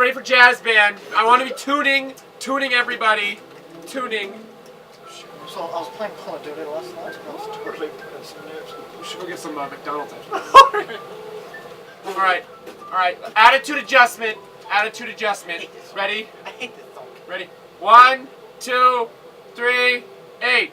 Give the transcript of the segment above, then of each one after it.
ready for jazz band. I want to be tuning everybody. Tuning. So I was playing Call of Duty last night and I was totally pissed. We should go get some McDonald's after this. Alright. Attitude adjustment. Ready? I hate this song. Ready? 1, 2, 3, 8.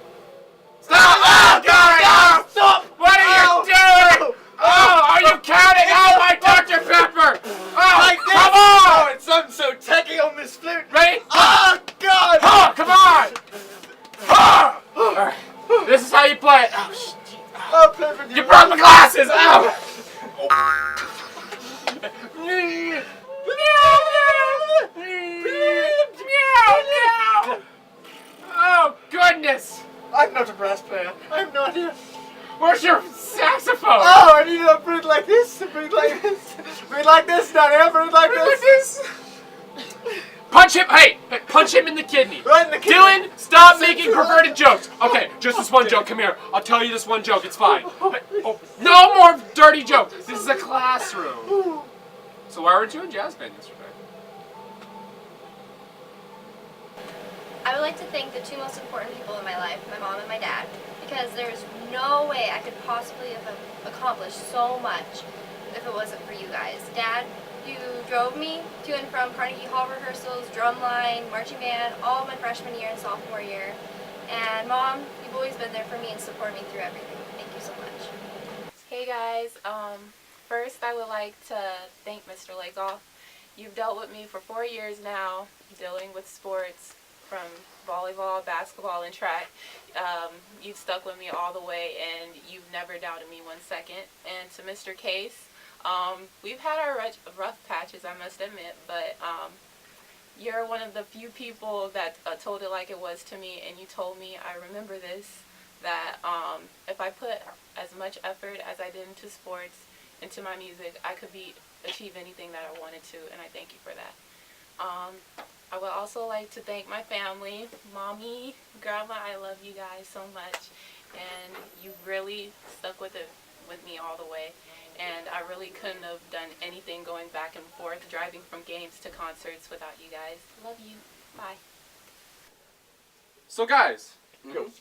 Stop! Oh, God! Stop! What are you doing? Oh, are you counting? Oh, my Dr. Pepper! Oh, Like this? come on! Oh, it's something so techy on this flute. Ready? Oh, God! Oh, come on! Oh! All right. This is how you play it. Oh, I'll play with you broke my glasses! Oh! Oh, goodness! I'm not a brass player. I have no idea. Where's your saxophone? Oh, I need to breathe like this, breathe like this, breathe like this, down here, breathe like this. Punch him! Hey, punch him in the kidney. Right in the kidney. Dylan, stop making perverted jokes. Okay, just this one joke. Come here. I'll tell you this one joke. It's fine. Oh, no more dirty jokes. This is a classroom. So why weren't you in jazz band yesterday? I would like to thank the two most important people in my life, my mom and my dad, because there's no way I could possibly have accomplished so much if it wasn't for you guys. Dad, you drove me to and from Carnegie Hall rehearsals, drumline, marching band, all my freshman year and sophomore year. And Mom, you've always been there for me and supported me through everything. Thank you so much. Hey guys, first I would like to thank Mr. Lakeoff. You've dealt with me for 4 years now, dealing with sports from volleyball, basketball, and track. You've stuck with me all the way and you've never doubted me 1 second. And to Mr. Case, we've had our rough patches, I must admit, but you're one of the few people that told it like it was to me, and you told me, I remember this, that if I put as much effort as I did into sports, into my music, I could achieve anything that I wanted to, and I thank you for that. I would also like to thank my family, Mommy, Grandma, I love you guys so much, and you really stuck with me all the way. And I really couldn't have done anything going back and forth, driving from games to concerts without you guys. Love you. Bye. So guys,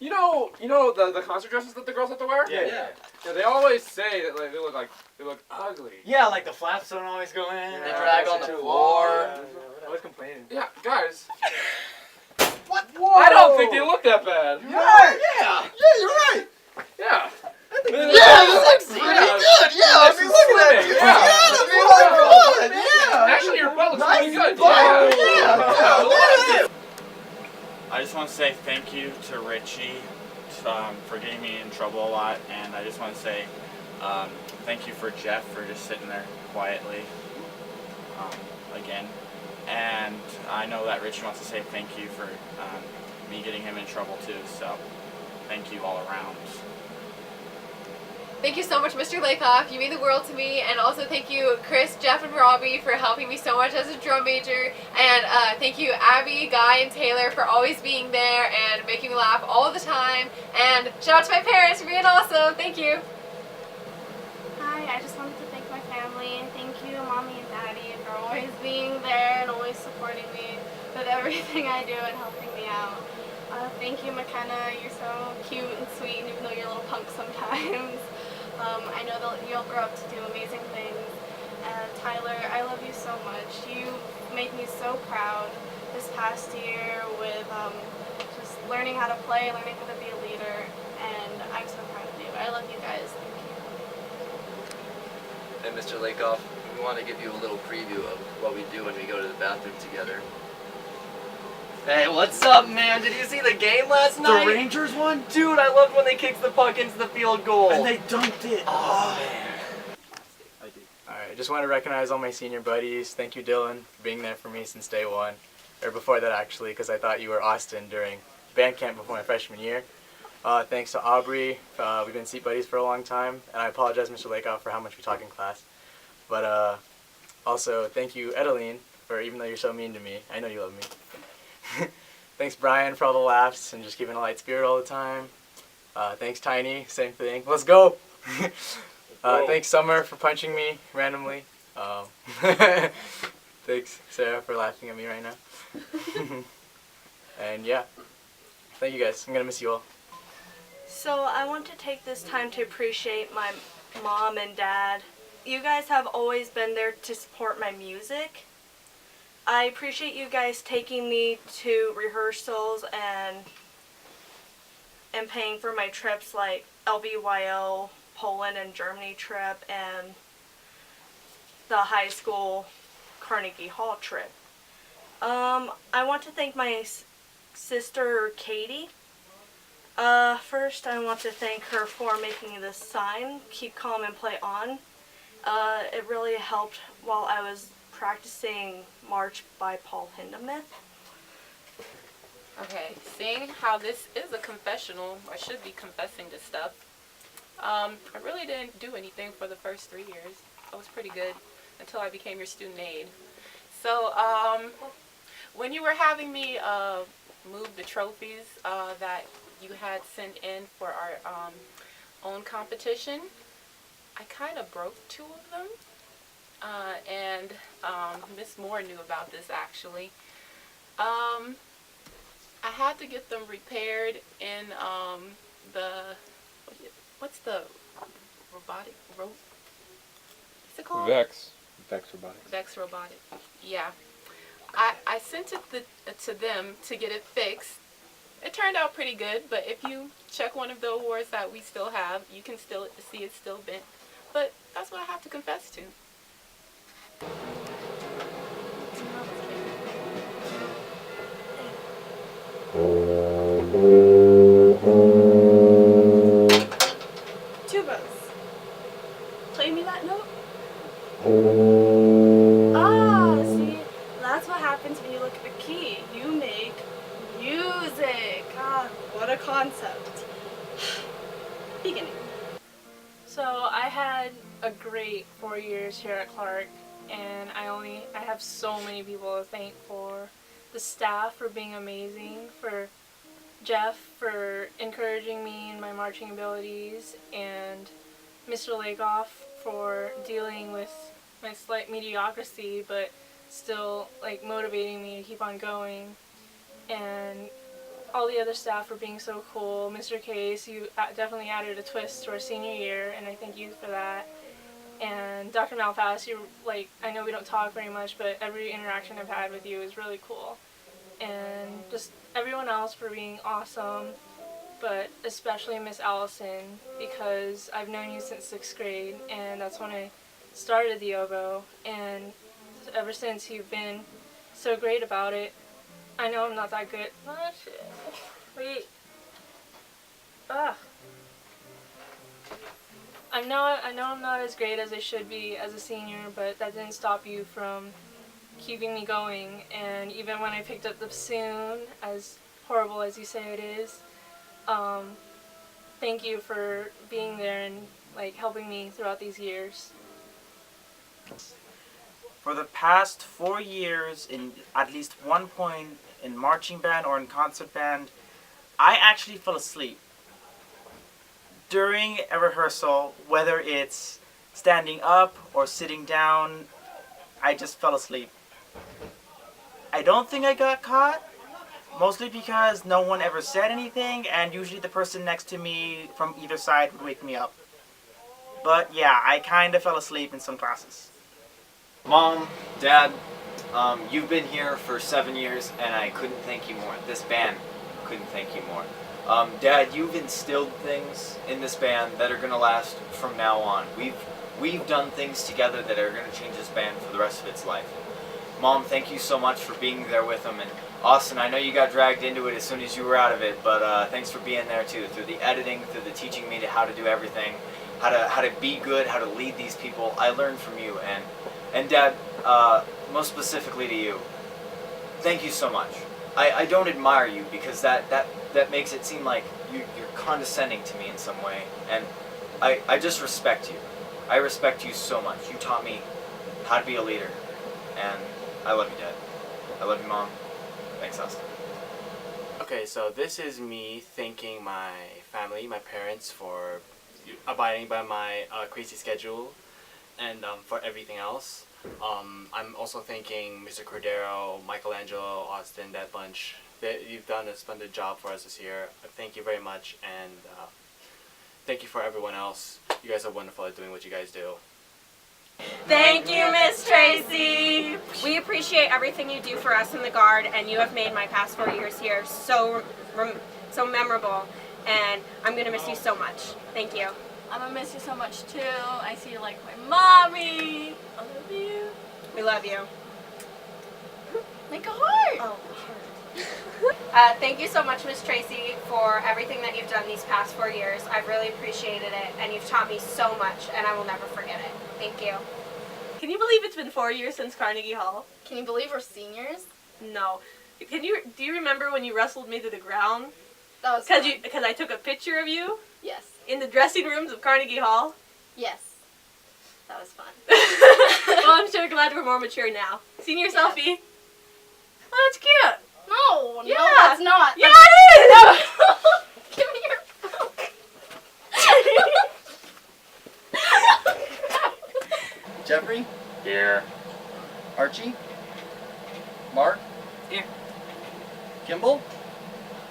you know the concert dresses that the girls have to wear? Yeah. They always say that they look ugly. Yeah, like the flaps don't always go in. Yeah, They drag on the floor. Always complaining. Yeah, guys. What? I don't think they look that bad. You're right. Yeah, you're right. Yeah. Yeah, this looks pretty good. Yeah, I mean, look at that. Yeah. I mean, yeah. Actually, your butt looks pretty good. Yeah. I just want to say thank you to Richie for getting me in trouble a lot, and I just want to say thank you for Jeff for just sitting there quietly again. And I know that Richie wants to say thank you for me getting him in trouble too, so thank you all around. Thank you so much, Mr. Lakeoff. You mean the world to me. And also thank you, Chris, Jeff, and Robbie for helping me so much as a drum major. And thank you, Abby, Guy, and Taylor for always being there and making me laugh all the time. And shout out to my parents for being awesome. Thank you. Hi, I just wanted to thank my family. Thank you, Mommy and Daddy, for always being there and always supporting me with everything I do and helping me out. Thank you, McKenna. You're so cute and sweet, even though you're a little punk sometimes. I know that you'll grow up to do amazing things. And Tyler, I love you so much. You made me so proud this past year with just learning how to play, learning how to be a leader, and I'm so proud of you. I love you guys. Thank you. And Mr. Lakeoff, we want to give you a little preview of what we do when we go to the bathroom together. Hey, what's up, man? Did you see the game last night? The Rangers won? Dude, I loved when they kicked the puck into the field goal. And they dunked it. Oh, man. Alright, just want to recognize all my senior buddies. Thank you, Dylan, for being there for me since day one. Or before that, actually, because I thought you were Austin during band camp before my freshman year. Thanks to Aubrey. We've been seat buddies for a long time. And I apologize, Mr. Lakeoff, for how much we talk in class. But also, thank you, Edeline, for even though you're so mean to me. I know you love me. Thanks, Brian, for all the laughs and just keeping a light spirit all the time. Thanks, Tiny. Same thing. Let's go. Thanks, Summer, for punching me randomly. Thanks, Sarah, for laughing at me right now. And yeah, thank you guys. I'm gonna miss you all. So I want to take this time to appreciate my mom and dad. You guys have always been there to support my music. I appreciate you guys taking me to rehearsals and paying for my trips like LBYO, Poland and Germany trip, and the high school Carnegie Hall trip. I want to thank my sister Katie. First I want to thank her for making this sign, Keep Calm and Play On. It really helped while I was practicing March by Paul Hindemith. Okay, seeing how this is a confessional, I should be confessing to stuff. I really didn't do anything for the first 3 years. I was pretty good until I became your student aide. So, when you were having me move the trophies that you had sent in for our own competition, I kind of broke 2 of them. And Miss Moore knew about this actually. I had to get them repaired in what's the robotic what's it called? Vex Robotics. Vex Robotics. Yeah. I sent it to them to get it fixed. It turned out pretty good, but if you check one of the awards that we still have, you can still see it's still bent. But that's what I have to confess to. Tubas. Play me that note. Ah, see, that's what happens when you look at the key. You make music. Ah, what a concept. Beginning. So I had a great 4 years here at Clark, and I have so many people to thank for the staff for being amazing, for Jeff for encouraging me in my marching abilities, and Mr. Lakoff for dealing with my slight mediocrity but still like motivating me to keep on going, and all the other staff for being so cool. Mr. Case, you definitely added a twist to our senior year, and I thank you for that. And Dr. Malpass, I know we don't talk very much, but every interaction I've had with you is really cool. And just everyone else for being awesome, but especially Miss Allison, because I've known you since 6th grade, and that's when I started the oboe, and ever since you've been so great about it. I know I'm not that good. Oh, shit. Wait. Ugh. I know I'm not as great as I should be as a senior, but that didn't stop you from keeping me going. And even when I picked up the bassoon, as horrible as you say it is, thank you for being there and helping me throughout these years. For the past 4 years, in at least one point in marching band or in concert band, I actually fell asleep. During a rehearsal, whether it's standing up or sitting down, I just fell asleep. I don't think I got caught, mostly because no one ever said anything, and usually the person next to me from either side would wake me up. But yeah, I kind of fell asleep in some classes. Mom, Dad, you've been here for 7 years, and I couldn't thank you more. This band couldn't thank you more. Dad, you've instilled things in this band that are going to last from now on. We've done things together that are going to change this band for the rest of its life. Mom, thank you so much for being there with them. And Austin, I know you got dragged into it as soon as you were out of it, but thanks for being there too. Through the editing, through the teaching me how to do everything, how to be good, how to lead these people. I learned from you. And Dad, most specifically to you, thank you so much. I don't admire you because that makes it seem like you're condescending to me in some way. And I just respect you. I respect you so much. You taught me how to be a leader. And I love you, Dad. I love you, Mom. Thanks, Austin. Okay, so this is me thanking my family, my parents, for abiding by my crazy schedule and for everything else. I'm also thanking Mr. Cordero, Michelangelo, Austin, that bunch. You've done a splendid job for us this year. Thank you very much, and thank you for everyone else. You guys are wonderful at doing what you guys do. Thank you, Miss Tracy. We appreciate everything you do for us in the Guard, and you have made my past 4 years here so memorable, and I'm going to miss you so much. Thank you. I'm gonna miss you so much too. I see you like my mommy. I love you. We love you. Make a heart. Oh, sure. Thank you so much, Miss Tracy, for everything that you've done these past 4 years. I've really appreciated it, and you've taught me so much, and I will never forget it. Thank you. Can you believe it's been 4 years since Carnegie Hall? Can you believe we're seniors? No. Do you remember when you wrestled me to the ground? That was fun. Because I took a picture of you Yes. in the dressing rooms of Carnegie Hall? Yes. That was fun. Well, I'm sure glad we're more mature now. Senior selfie. Oh, that's cute. No, Yeah. no, that's not. Yeah, it is! Give me your phone. Jeffrey? Here. Archie? Mark? Here. Kimball?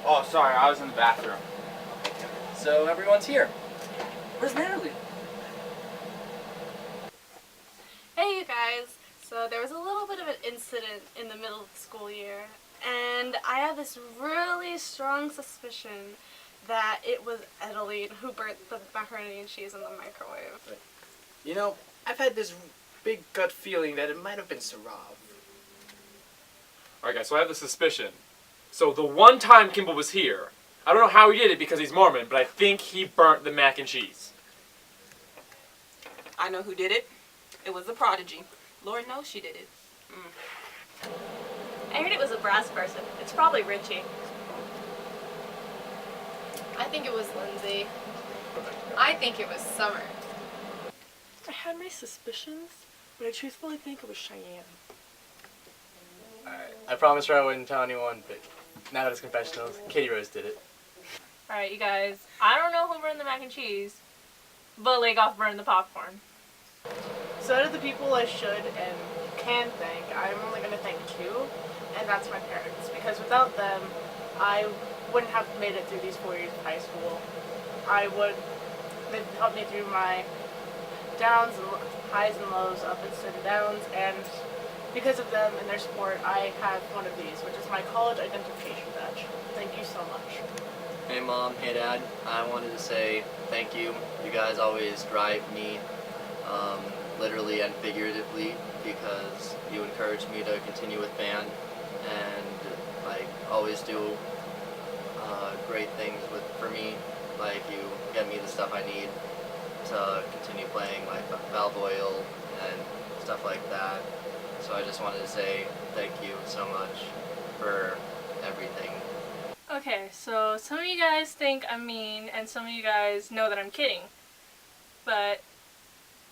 Oh, sorry, I was in the bathroom. So everyone's here. Where's Natalie? Hey, you guys. So there was a little bit of an incident in the middle of the school year, and I have this really strong suspicion that it was Edeline who burnt the macaroni and cheese in the microwave. You know, I've had this big gut feeling that it might have been Sarav. Alright guys, so I have the suspicion. So the one time Kimball was here, I don't know how he did it because he's Mormon, but I think he burnt the mac and cheese. I know who did it. It was the prodigy. Lord knows she did it. I heard it was a brass person. It's probably Richie. I think it was Lindsay. I think it was Summer. I had my suspicions, but I truthfully think it was Cheyenne. Alright, I promised her I wouldn't tell anyone, but now that it's confessionals, Katie Rose did it. Alright, you guys, I don't know who burned the mac and cheese, but Lagoff burned the popcorn. So out of the people I should and can thank, I'm only going to thank two, and that's my parents. Because without them, I wouldn't have made it through these 4 years of high school. They've helped me through my downs and highs and lows, ups and downs, and because of them and their support, I have one of these, which is my college identification badge. Thank you so much. Hey Mom, hey Dad, I wanted to say thank you. You guys always drive me, literally and figuratively, because you encourage me to continue with band and like always do great things for me. Like you get me the stuff I need to continue playing, like valve oil and stuff like that. So I just wanted to say thank you so much for everything. Okay, so some of you guys think I'm mean, and some of you guys know that I'm kidding. But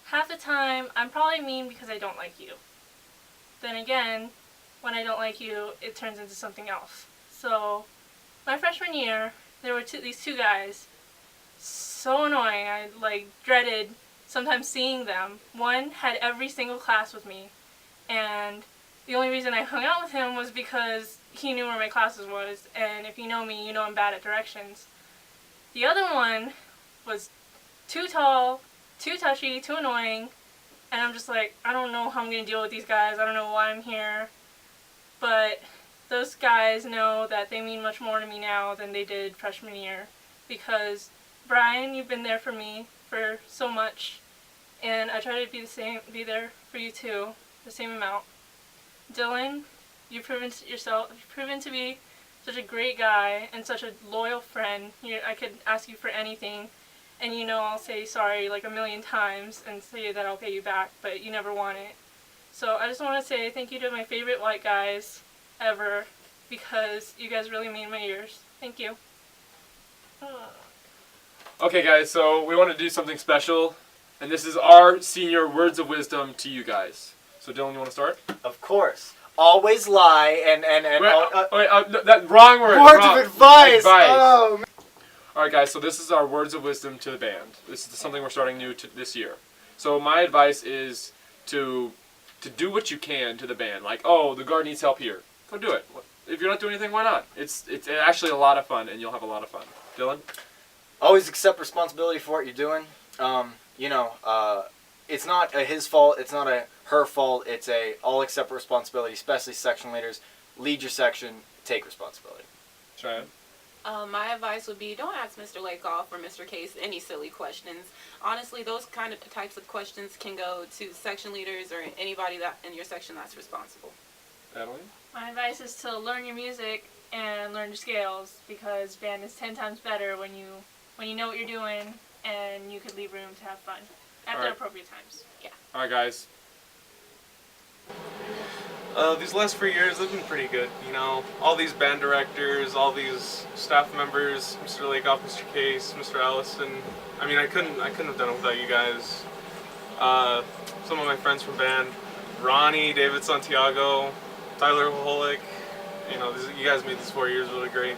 half the time, I'm probably mean because I don't like you. Then again, when I don't like you, it turns into something else. So, my freshman year, there were these two guys, so annoying, I dreaded sometimes seeing them. One had every single class with me, and the only reason I hung out with him was because he knew where my classes was, and if you know me, you know I'm bad at directions. The other one was too tall, too touchy, too annoying, and I'm just like, I don't know how I'm going to deal with these guys, I don't know why I'm here, but those guys know that they mean much more to me now than they did freshman year, because Brian, you've been there for me for so much, and I try to be there for you too, the same amount. Dylan, you've proven to be such a great guy and such a loyal friend. I could ask you for anything, and you know I'll say sorry like a million times and say that I'll pay you back, but you never want it. So I just want to say thank you to my favorite white guys ever, because you guys really made my years. Thank you. Okay guys, so we want to do something special, and this is our senior words of wisdom to you guys. So Dylan, you want to start? Of course. Always lie and no, that wrong word. Words wrong. of advice. Oh. Alright guys, so this is our words of wisdom to the band. This is something we're starting new this year. So my advice is to to do what you can to the band. Like, oh, the guard needs help here. Go do it. If you're not doing anything, why not? It's actually a lot of fun, and you'll have a lot of fun. Dylan? Always accept responsibility for what you're doing. It's not his fault. It's not her fault. It's all accept responsibility, especially section leaders. Lead your section. Take responsibility. Cheyenne? My advice would be don't ask Mr. Lakeoff or Mr. Case any silly questions. Honestly, those kind of types of questions can go to section leaders or anybody that in your section that's responsible. Adeline? My advice is to learn your music and learn your scales, because band is 10 times better when you know what you're doing and you can leave room to have fun at the appropriate times. Yeah. All right, guys. These last 4 years have been pretty good. You know, all these band directors, all these staff members, Mr. Lakeoff, Mr. Case, Mr. Allison. I mean, I couldn't have done it without you guys. Some of my friends from band, Ronnie, David Santiago, Tyler Holick. You know, you guys made these 4 years really great.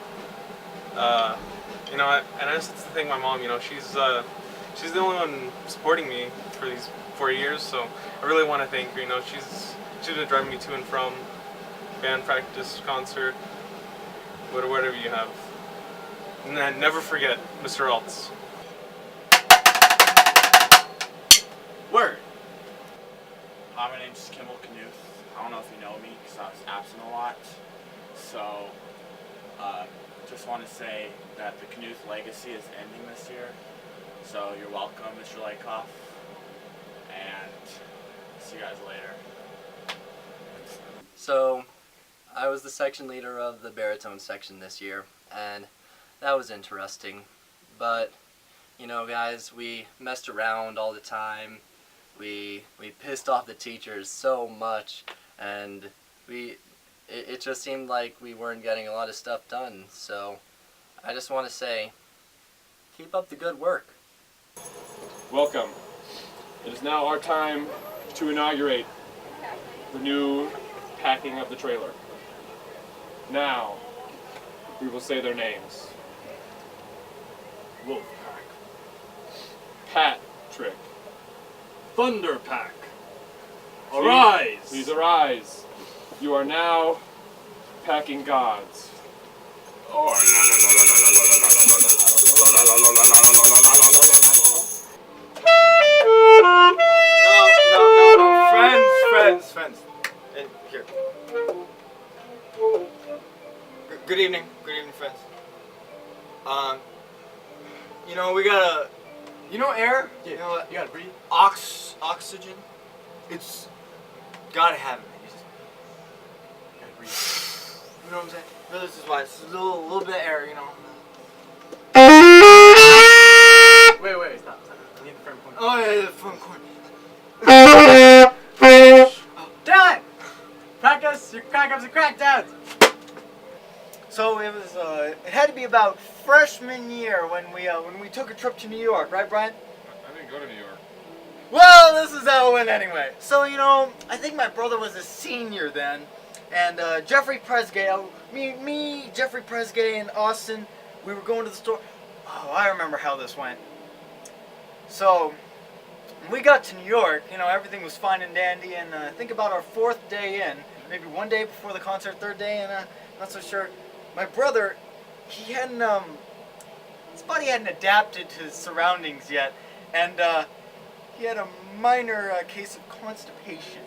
You know, and I just have to thank my mom. You know, she's the only one supporting me for these 4 years. So I really want to thank her. You know, she's been driving me to and from band practice, concert, whatever you have. And then never forget Mr. Altz. Word. Hi, my name's Kimball Knuth. I don't know if you know me because I was absent a lot. So, just want to say that the Knuth legacy is ending this year. So you're welcome, Mr. Lakeoff. And see you guys later. So, I was the section leader of the baritone section this year, and that was interesting. But, you know, guys, we messed around all the time. We pissed off the teachers so much, and it just seemed like we weren't getting a lot of stuff done. So, I just want to say, keep up the good work. Welcome. It is now our time to inaugurate the new packing of the trailer. Now, we will say their names. Wolfpack. Patrick. Thunderpack. Arise! Please arise. You are now packing gods. No. Friends. And here. Good evening, friends. You know, we gotta, air? Yeah, you know what? you gotta breathe. Oxygen. It's gotta have it. You just Gotta breathe. You know what I'm saying? No, this is why. It's a little bit of air, you know. Wait, stop. I need the front corner. Oh, yeah, the front corner. Dylan! Practice your crack-ups and crackdowns! So it was, it had to be about freshman year when we took a trip to New York, right, Brian? I didn't go to New York. Well, this is how it went anyway. So, you know, I think my brother was a senior then, and Jeffrey Presgay, me, Jeffrey Presgay, and Austin, we were going to the store. Oh, I remember how this went. So, when we got to New York, you know, everything was fine and dandy, and I think about our 4th day in, maybe 1 day before the concert, 3rd day, and not so sure. My brother, his body hadn't adapted to his surroundings yet, and he had a minor case of constipation.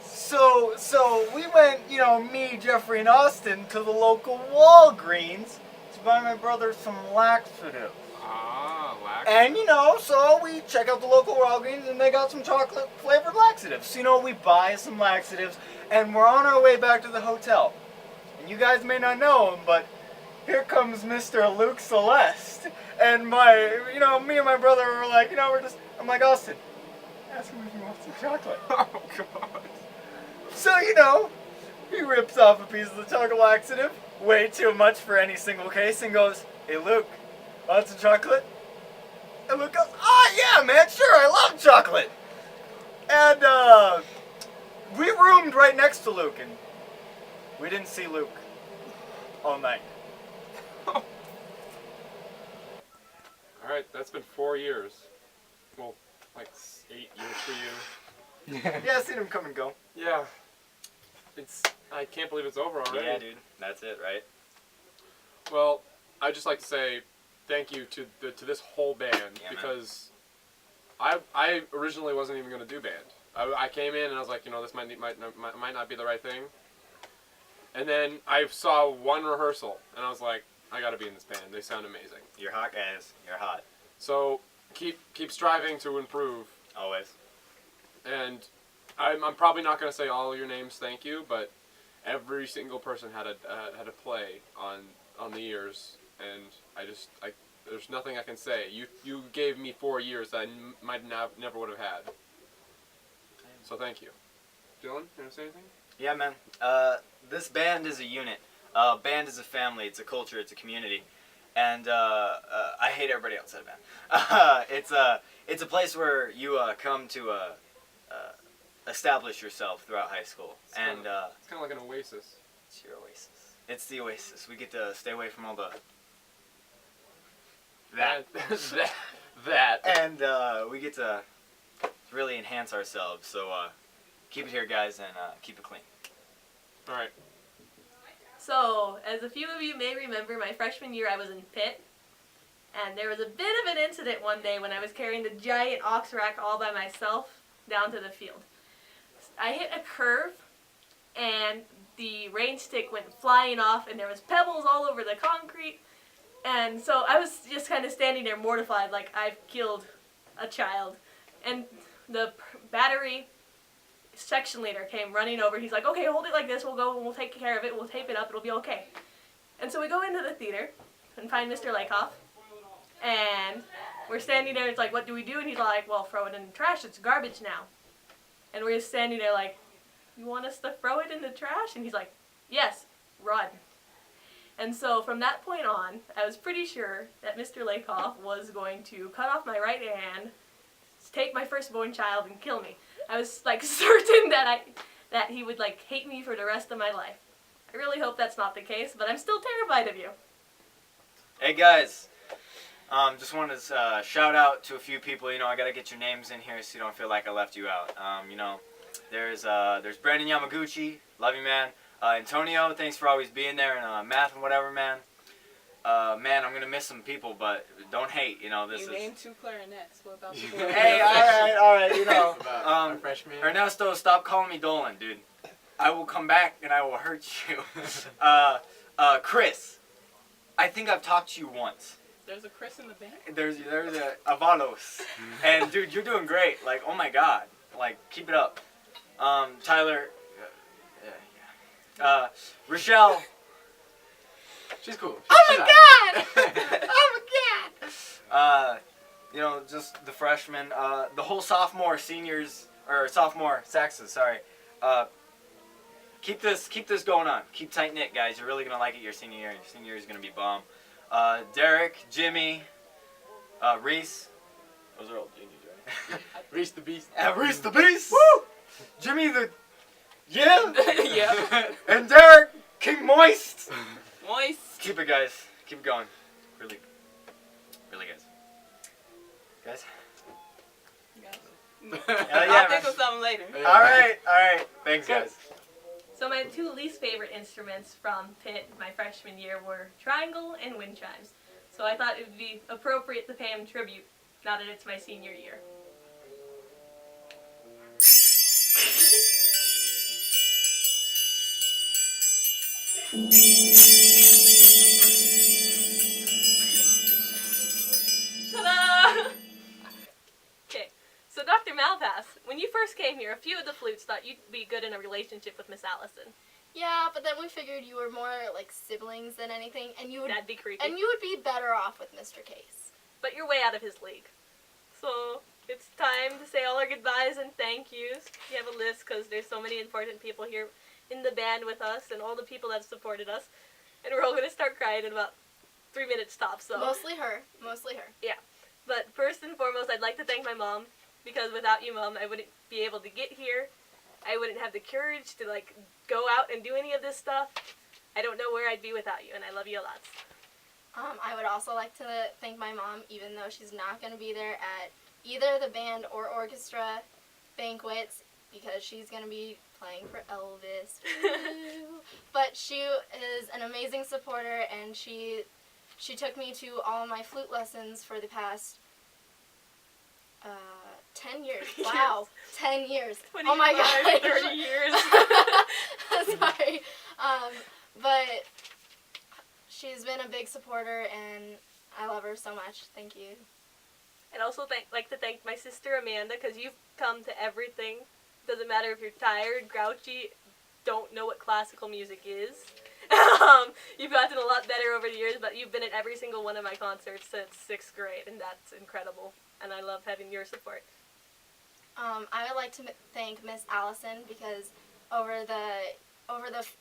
So we went, you know, me, Jeffrey, and Austin to the local Walgreens to buy my brother some laxatives. And, you know, so we check out the local Walgreens and they got some chocolate flavored laxatives. So, you know, we buy some laxatives and we're on our way back to the hotel. And you guys may not know him, but here comes Mr. Luke Celeste. And me and my brother were like, you know, I'm like, Austin, ask him if he wants some chocolate. Oh, God. So, you know, he rips off a piece of the chocolate laxative, way too much for any single case, and goes, hey, Luke, want some chocolate? And Luke goes, oh, yeah, man, sure, I love chocolate. And, we roomed right next to Luke, and we didn't see Luke all night. Alright, that's been 4 years. Well, like 8 years for you. Yeah, I've seen him come and go. Yeah. I can't believe it's over already. Yeah, dude. That's it, right? Well, I'd just like to say thank you to this whole band because I originally wasn't even going to do band. I came in and I was like, this might not be the right thing. And then I saw one rehearsal and I was like, I got to be in this band. They sound amazing. You're hot, guys. You're hot. So keep striving to improve. Always. And I'm probably not going to say all your names, thank you, but every single person had a play on the years, and there's nothing I can say. You gave me 4 years that I never would have had. So thank you. Dylan, you want to say anything? Yeah, man. This band is a unit. Band is a family. It's a culture. It's a community. And I hate everybody outside of band. It's a place where you come to establish yourself throughout high school. It's kind of like an oasis. It's your oasis. It's the oasis. We get to stay away from all the that. And we get to really enhance ourselves. So keep it here, guys, and keep it clean. All right. So, as a few of you may remember, my freshman year I was in Pitt, and there was a bit of an incident one day when I was carrying the giant ox rack all by myself down to the field. I hit a curve, and the rain stick went flying off, and there was pebbles all over the concrete, and so I was just kind of standing there mortified, like I've killed a child, and the battery section leader came running over. He's like, okay, hold it like this, we'll take care of it, we'll tape it up, it'll be okay. And so we go into the theater and find Mr. Lakoff, and we're standing there, it's like, what do we do? And he's like, well, throw it in the trash, it's garbage now. And we're just standing there like, you want us to throw it in the trash? And he's like, yes, run. And so from that point on, I was pretty sure that Mr. Lakoff was going to cut off my right hand, take my firstborn child, and kill me. I was like certain that he would like hate me for the rest of my life. I really hope that's not the case, but I'm still terrified of you. Hey guys, just wanted to shout out to a few people. I gotta get your names in here so you don't feel like I left you out. There's Brandon Yamaguchi, love you, man. Antonio, thanks for always being there, and math and whatever, man. Man, I'm gonna miss some people, but don't hate. This is. You named 2 clarinets. What about the Hey, all right. Freshman. Ernesto, stop calling me Dolan, dude. I will come back and I will hurt you. Chris, I think I've talked to you once. There's a Chris in the band? There's a Avalos. And dude, you're doing great. Like, oh my god. Like, keep it up. Tyler. Rochelle. She's cool. Oh my god! Oh my god! Just the freshmen, the whole sophomore saxes, sorry. Keep this going on. Keep tight knit, guys. You're really gonna like it your senior year. Your senior year is gonna be bomb. Derek, Jimmy, Reese. Those are all juniors, right? Reese the Beast. Reese the Beast. Woo! Jimmy the. Yeah. Yeah. And Derek, King Moist. Moist. Keep it, guys. Keep it going. Really, guys. Guys. I'll think of something later. All right. Thanks, guys. So my 2 least favorite instruments from Pitt my freshman year were triangle and wind chimes. So I thought it would be appropriate to pay him tribute now that it's my senior year. Ta-da! Okay, so Dr. Malpass, when you first came here, a few of the flutes thought you'd be good in a relationship with Miss Allison. Yeah, but then we figured you were more like siblings than anything, and you would That'd be creepy. and you would be better off with Mr. Case. But you're way out of his league. So it's time to say all our goodbyes and thank yous. We have a list because there's so many important people here in the band with us and all the people that have supported us. And we're all going to start crying in about 3 minutes tops. So. Mostly her. Yeah. But first and foremost, I'd like to thank my mom, because without you, Mom, I wouldn't be able to get here. I wouldn't have the courage to go out and do any of this stuff. I don't know where I'd be without you, and I love you a lot. I would also like to thank my mom, even though she's not going to be there at either the band or orchestra banquets. because she's going to be playing for Elvis. But she is an amazing supporter, and she took me to all my flute lessons for the past 10 years. Wow, 10 years. Oh my god. 30 years. Sorry. But she's been a big supporter, and I love her so much. Thank you. I'd also like to thank my sister Amanda, because you've come to everything. Doesn't matter if you're tired, grouchy, don't know what classical music is. You've gotten a lot better over the years, but you've been at every single one of my concerts since 6th grade, and that's incredible. And I love having your support. I would like to thank Miss Allison, because over the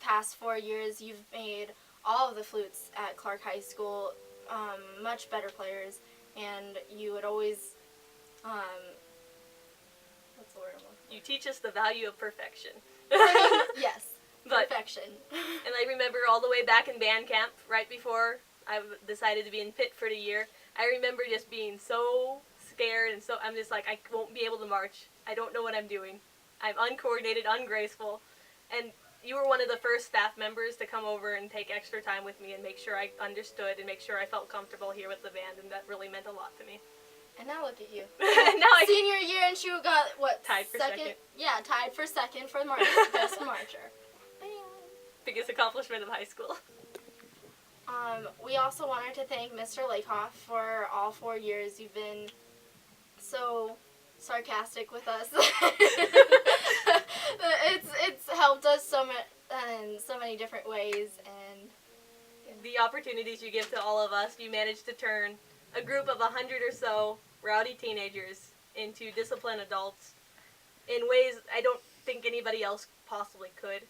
past 4 years, you've made all of the flutes at Clark High School much better players, and you would always, what's the word I'm looking for? You teach us the value of perfection. Yes, perfection. And I remember all the way back in band camp, right before I decided to be in Pitt for the year, I remember just being so scared, and so I'm just like, I won't be able to march. I don't know what I'm doing. I'm uncoordinated, ungraceful, and you were one of the first staff members to come over and take extra time with me and make sure I understood and make sure I felt comfortable here with the band, and that really meant a lot to me. And now look at you. Now Senior year, and she got, what, tied for second? Yeah, tied for second for the best marcher. Biggest accomplishment of high school. We also wanted to thank Mr. Lakoff for all 4 years. You've been so sarcastic with us. It's helped us so much in so many different ways, and the opportunities you give to all of us, you managed to turn a group of 100 or so rowdy teenagers into disciplined adults in ways I don't think anybody else possibly could.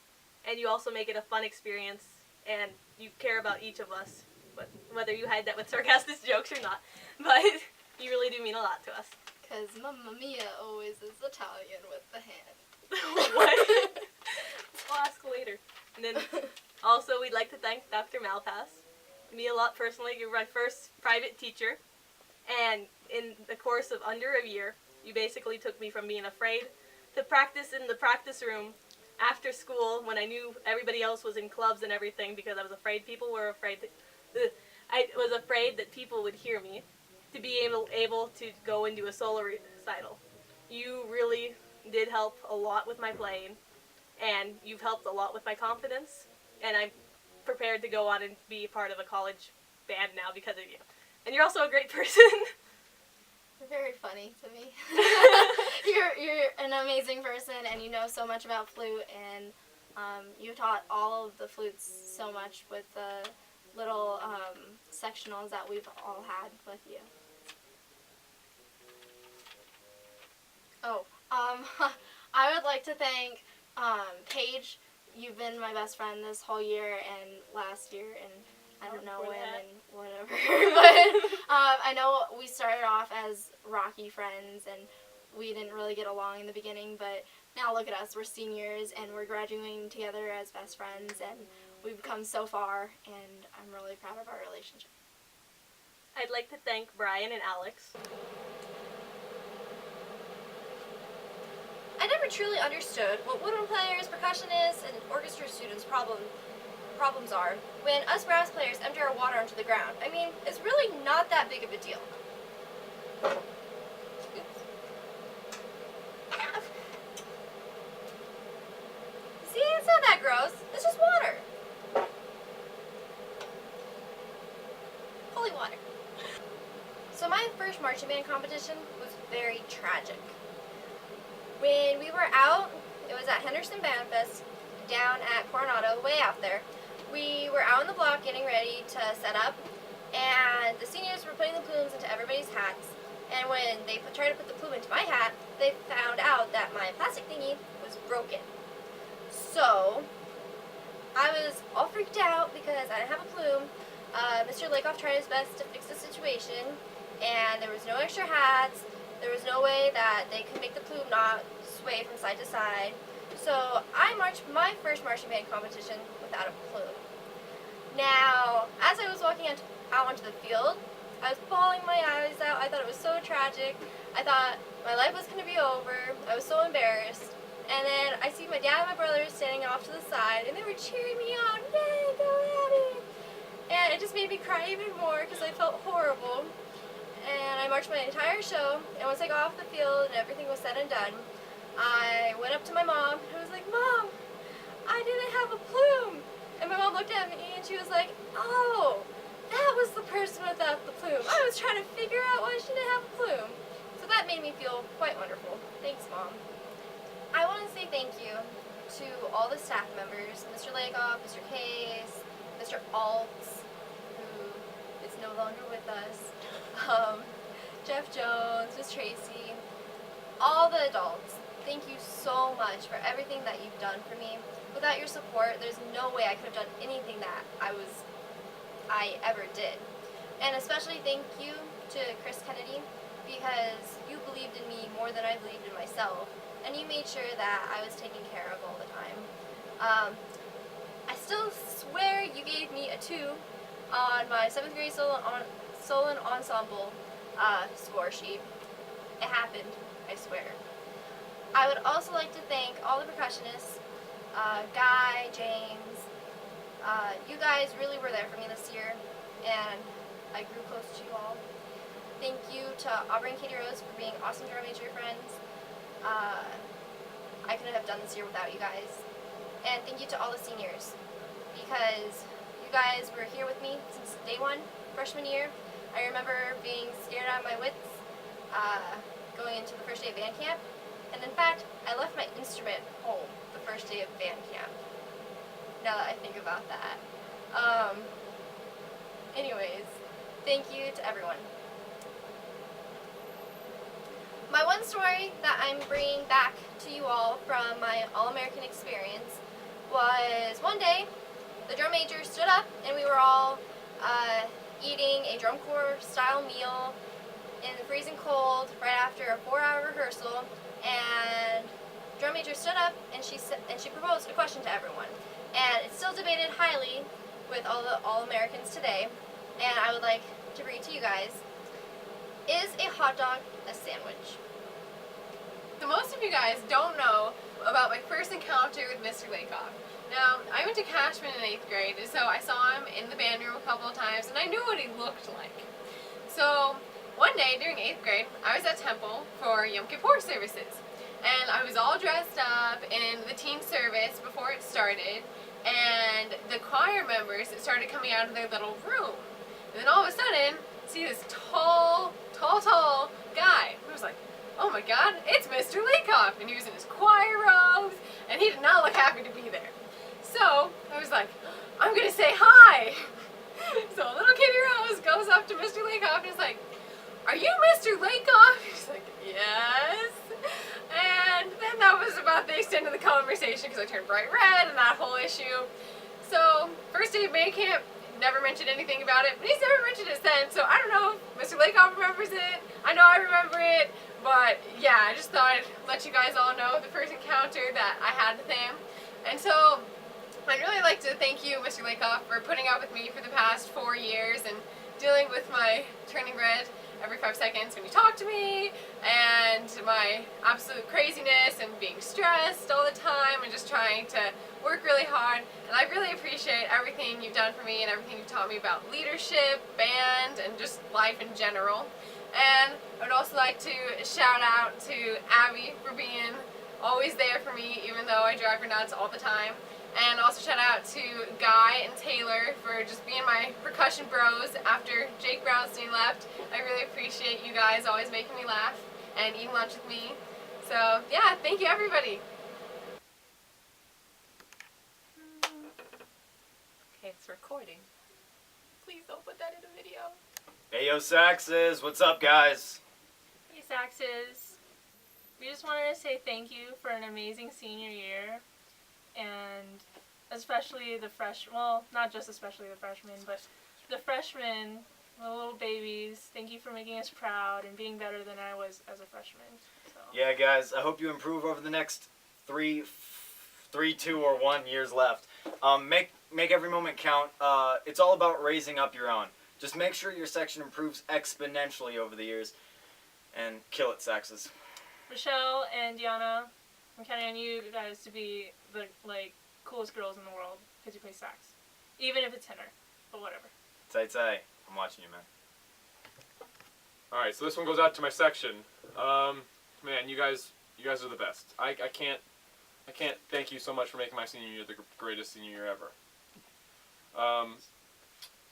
And you also make it a fun experience, and you care about each of us, but whether you hide that with sarcastic jokes or not. But you really do mean a lot to us. Because Mamma Mia always is Italian with the hand. What? I'll ask later. And then also we'd like to thank Dr. Malpass. Me a lot personally. You were my first private teacher, and in the course of under a year, you basically took me from being afraid to practice in the practice room after school when I knew everybody else was in clubs and everything, because I was afraid people were afraid I was afraid that people would hear me, to be able to go and do a solo recital. You really did help a lot with my playing, and you've helped a lot with my confidence, and I'm prepared to go on and be a part of a college band now because of you. And you're also a great person. You're very funny to me. You're an amazing person, and you know so much about flute, and you taught all of the flutes so much with the little sectionals that we've all had with you. Oh, I would like to thank Paige. You've been my best friend this whole year and last year, and I don't know when and whatever. But I know we started off as rocky friends, and we didn't really get along in the beginning, but now look at us. We're seniors, and we're graduating together as best friends, and we've come so far, and I'm really proud of our relationship. I'd like to thank Brian and Alex. I never truly understood what woodwind players, percussionists, and orchestra students' problems are when us brass players empty our water onto the ground. I mean, it's really not that big of a deal. See, it's not that gross. It's just water. Holy water. So my first marching band competition was very tragic. When we were out, it was at Henderson Band Fest down at Coronado, way out there. We were out on the block getting ready to set up, and the seniors were putting the plumes into everybody's hats. And when they tried to put the plume into my hat, they found out that my plastic thingy was broken. So I was all freaked out because I didn't have a plume. Mr. Lakoff tried his best to fix the situation, and there was no extra hats. There was no way that they could make the plume not sway from side to side. So I marched my first marching band competition without a plume. Now, as I was walking out onto the field, I was bawling my eyes out. I thought it was so tragic. I thought my life was going to be over. I was so embarrassed. And then I see my dad and my brother standing off to the side, and they were cheering me on. Yay, go Abby! And it just made me cry even more because I felt horrible. And I marched my entire show, and once I got off the field and everything was said and done, I went up to my mom and I was like, Mom, I didn't have a plume. And my mom looked at me and she was like, oh, that was the person without the plume. I was trying to figure out why she didn't have a plume. So that made me feel quite wonderful. Thanks, Mom. I want to say thank you to all the staff members, Mr. Lagoff, Mr. Case, Mr. Altz, who is no longer with us, Jeff Jones, Miss Tracy, all the adults. Thank you so much for everything that you've done for me. Without your support, there's no way I could have done anything that I ever did. And especially thank you to Chris Kennedy, because you believed in me more than I believed in myself. And you made sure that I was taken care of all the time. I still swear you gave me a 2 on my 7th grade solo and ensemble score sheet. It happened, I swear. I would also like to thank all the percussionists, Guy, James. You guys really were there for me this year, and I grew close to you all. Thank you to Aubrey and Katie Rose for being awesome drum major friends. I couldn't have done this year without you guys. And thank you to all the seniors, because you guys were here with me since day 1, freshman year. I remember being scared out of my wits going into the first day of band camp. And in fact, I left my instrument home the first day of band camp, now that I think about that. Anyways, thank you to everyone. My one story that I'm bringing back to you all from my All-American experience was one day, the drum major stood up and we were all eating a drum corps style meal in the freezing cold right after a 4-hour rehearsal, and drum major stood up and she proposed a question to everyone, and it's still debated highly with all the All-Americans today, and I would like to read to you guys. Is a hot dog a sandwich? So most of you guys don't know about my first encounter with Mr. Lakoff. Now, I went to Cashman in 8th grade, so I saw him in the band room a couple of times, and I knew what he looked like. So, one day during 8th grade, I was at Temple for Yom Kippur services, and I was all dressed up in the teen service before it started, and the choir members started coming out of their little room. And then all of a sudden, see this tall guy. I was like, oh my god, it's Mr. Lakoff! And he was in his choir robes, and he did not look happy to be there. So, I was like, I'm gonna say hi! So little Kitty Rose goes up to Mr. Lakoff and is like, are you Mr. Lakoff? He's like, yes. And then that was about the extent of the conversation, because I turned bright red and that whole issue. So, first day of band camp, never mentioned anything about it, but he's never mentioned it since, so I don't know if Mr. Lakoff remembers it. I know I remember it, but yeah, I just thought I'd let you guys all know the first encounter that I had with him. And so, I'd really like to thank you, Mr. Lakoff, for putting up with me for the past 4 years and dealing with my turning red every 5 seconds when you talk to me, and my absolute craziness and being stressed all the time and just trying to work really hard. And I really appreciate everything you've done for me and everything you've taught me about leadership, band, and just life in general. And I would also like to shout out to Abby for being always there for me, even though I drive her nuts all the time. And also shout out to Guy and Taylor for just being my percussion bros after Jake Brownstein left. I really appreciate you guys always making me laugh and eating lunch with me. So yeah, thank you everybody. Okay, it's recording. Please don't put that in the video. Hey yo Saxes, what's up guys? Hey Saxes. We just wanted to say thank you for an amazing senior year. And especially the well, not just especially the freshmen, but the freshmen, the little babies, thank you for making us proud and being better than I was as a freshman. So. Yeah guys, I hope you improve over the next 3, 2, or 1 years left. Make every moment count. It's all about raising up your own. Just make sure your section improves exponentially over the years. And kill it, Saxes. Rochelle and Diana, I'm counting on you guys to be the coolest girls in the world because you play sax, even if it's tenor, but whatever. Tay, I'm watching you, man. All right, so this one goes out to my section. Man, you guys are the best. I can't thank you so much for making my senior year the greatest senior year ever.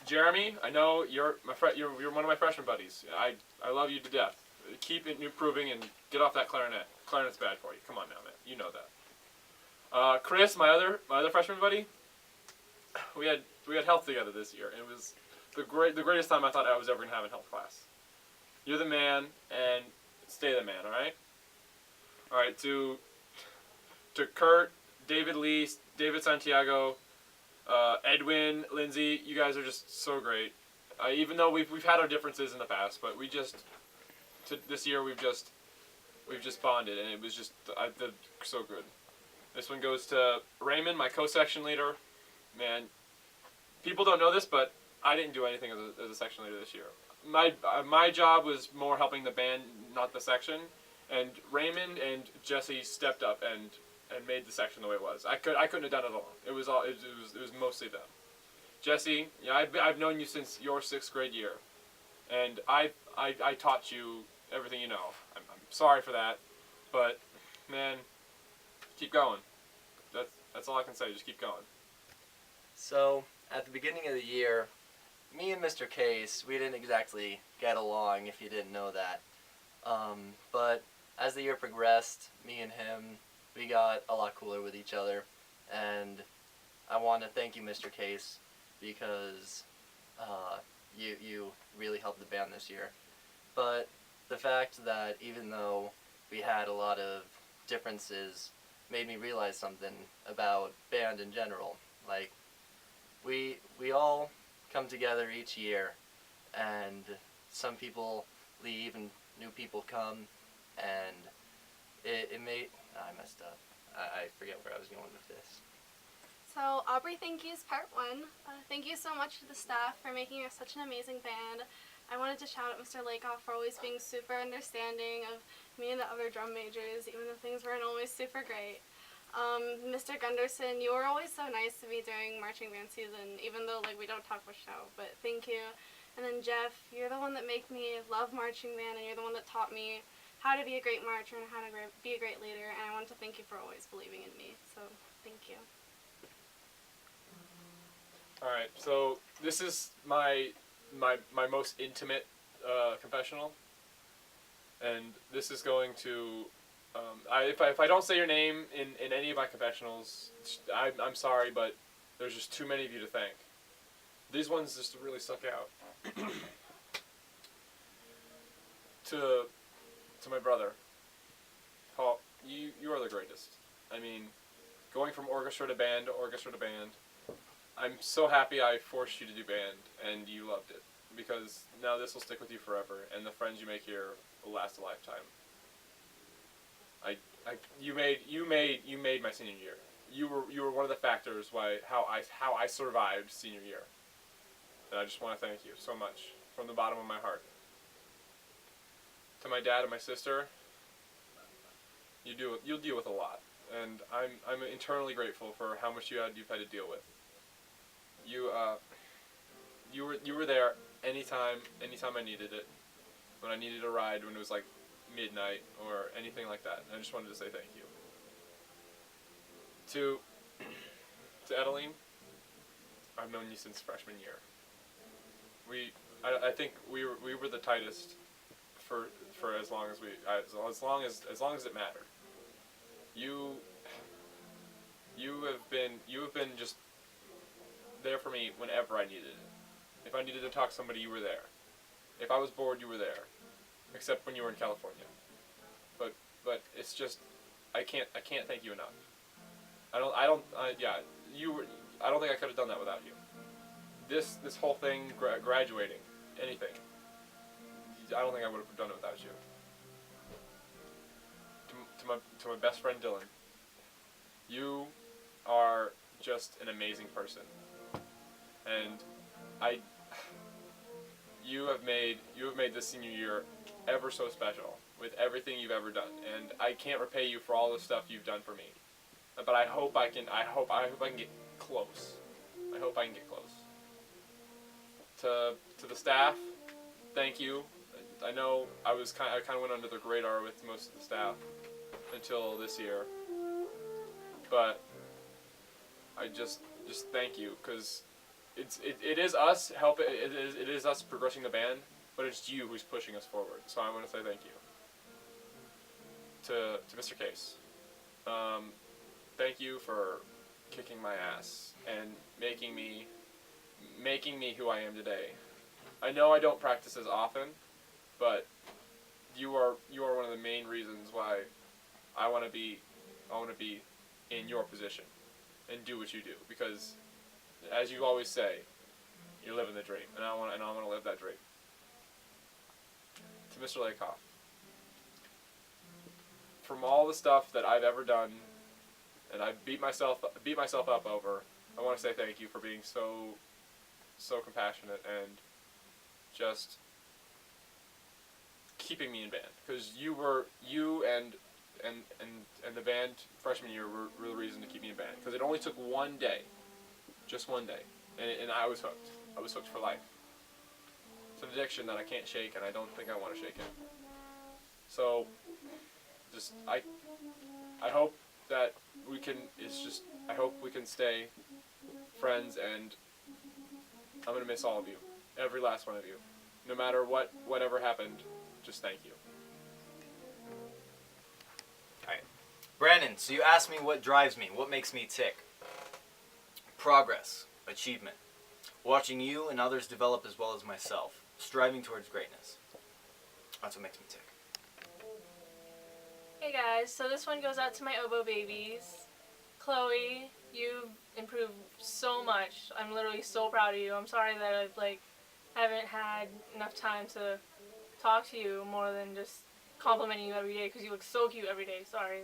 Jeremy, I know you're you're one of my freshman buddies. I love you to death. Keep improving and get off that clarinet. Clarinet's bad for you. Come on now, man. You know that. Chris, my other freshman buddy, we had health together this year. It was the greatest time I thought I was ever gonna have in health class. You're the man, and stay the man. All right. All right. To Kurt, David Lee, David Santiago, Edwin, Lindsay, you guys are just so great. Even though we've had our differences in the past, but this year we've just bonded, and it was just so good. This one goes to Raymond, my co-section leader. Man, people don't know this, but I didn't do anything as a section leader this year. My job was more helping the band, not the section. And Raymond and Jesse stepped up and made the section the way it was. I couldn't have done it alone. It was mostly them. Jesse, yeah, I've known you since your 6th grade year, and I taught you everything you know. I'm sorry for that, but man, keep going. That's all I can say. Just keep going. So, at the beginning of the year, me and Mr. Case, we didn't exactly get along, if you didn't know that. But as the year progressed, me and him, we got a lot cooler with each other. And I want to thank you, Mr. Case, because you really helped the band this year. But the fact that even though we had a lot of differences made me realize something about band in general. Like, we all come together each year, and some people leave and new people come, and it made... I messed up. I forget where I was going with this. So, Aubrey Thank Yous Part 1. Thank you so much to the staff for making us such an amazing band. I wanted to shout out Mr. Lakoff for always being super understanding of me and the other drum majors, even though things weren't always super great. Mr. Gunderson, you were always so nice to me during marching band season, even though we don't talk much now, but thank you. And then Jeff, you're the one that made me love marching band, and you're the one that taught me how to be a great marcher and how to be a great leader, and I want to thank you for always believing in me, so thank you. Alright, so this is my most intimate confessional, and this is going to, if I don't say your name in any of my confessionals, I'm sorry, but there's just too many of you to thank. These ones just really stuck out. To my brother, Paul, you are the greatest. I mean, going from orchestra to band, I'm so happy I forced you to do band, and you loved it, because now this will stick with you forever, and the friends you make here will last a lifetime. You made my senior year. You were one of the factors how I survived senior year. And I just want to thank you so much from the bottom of my heart. To my dad and my sister, you'll deal with a lot, and I'm internally grateful for how much you've had to deal with. You were there anytime I needed it, when I needed a ride when it was like midnight or anything like that. And I just wanted to say thank you. To Adeline, I've known you since freshman year. I think we were the tightest for as long as it mattered. You have been just there for me whenever I needed it. If I needed to talk to somebody, you were there. If I was bored, you were there. Except when you were in California. But it's just I can't thank you enough. I don't think I could have done that without you. This whole thing, graduating, anything. I don't think I would have done it without you. To my best friend Dylan, you are just an amazing person, and you have made this senior year ever so special with everything you've ever done, and I can't repay you for all the stuff you've done for me. But I hope I can. I hope I can get close. I hope I can get close. To the staff, thank you. I know I kind of went under the radar with most of the staff until this year, but I just thank you, because it is us it is us progressing the band, but it's you who's pushing us forward. So I want to say thank you to Mr. Case. Thank you for kicking my ass and making me who I am today. I know I don't practice as often, but you are one of the main reasons why I want to be in your position and do what you do, because as you always say, you're living the dream, and I want to live that dream. To Mr. Lakoff, from all the stuff that I've ever done and I beat myself up over, I want to say thank you for being so compassionate and just keeping me in band, because you and the band freshman year were the reason to keep me in band, because it only took one day, just one day, and I was hooked. I was hooked for life. It's an addiction that I can't shake, and I don't think I want to shake it. So, just I hope that we can. I hope we can stay friends, and I'm gonna miss all of you, every last one of you, no matter whatever happened. Just thank you. Alright. Brandon, so you asked me what drives me, what makes me tick. Progress, achievement, watching you and others develop as well as myself, striving towards greatness. That's what makes me tick. Hey guys, so this one goes out to my oboe babies. Chloe, you've improved so much. I'm literally so proud of you. I'm sorry that I haven't had enough time to talk to you more than just complimenting you every day, because you look so cute every day. Sorry.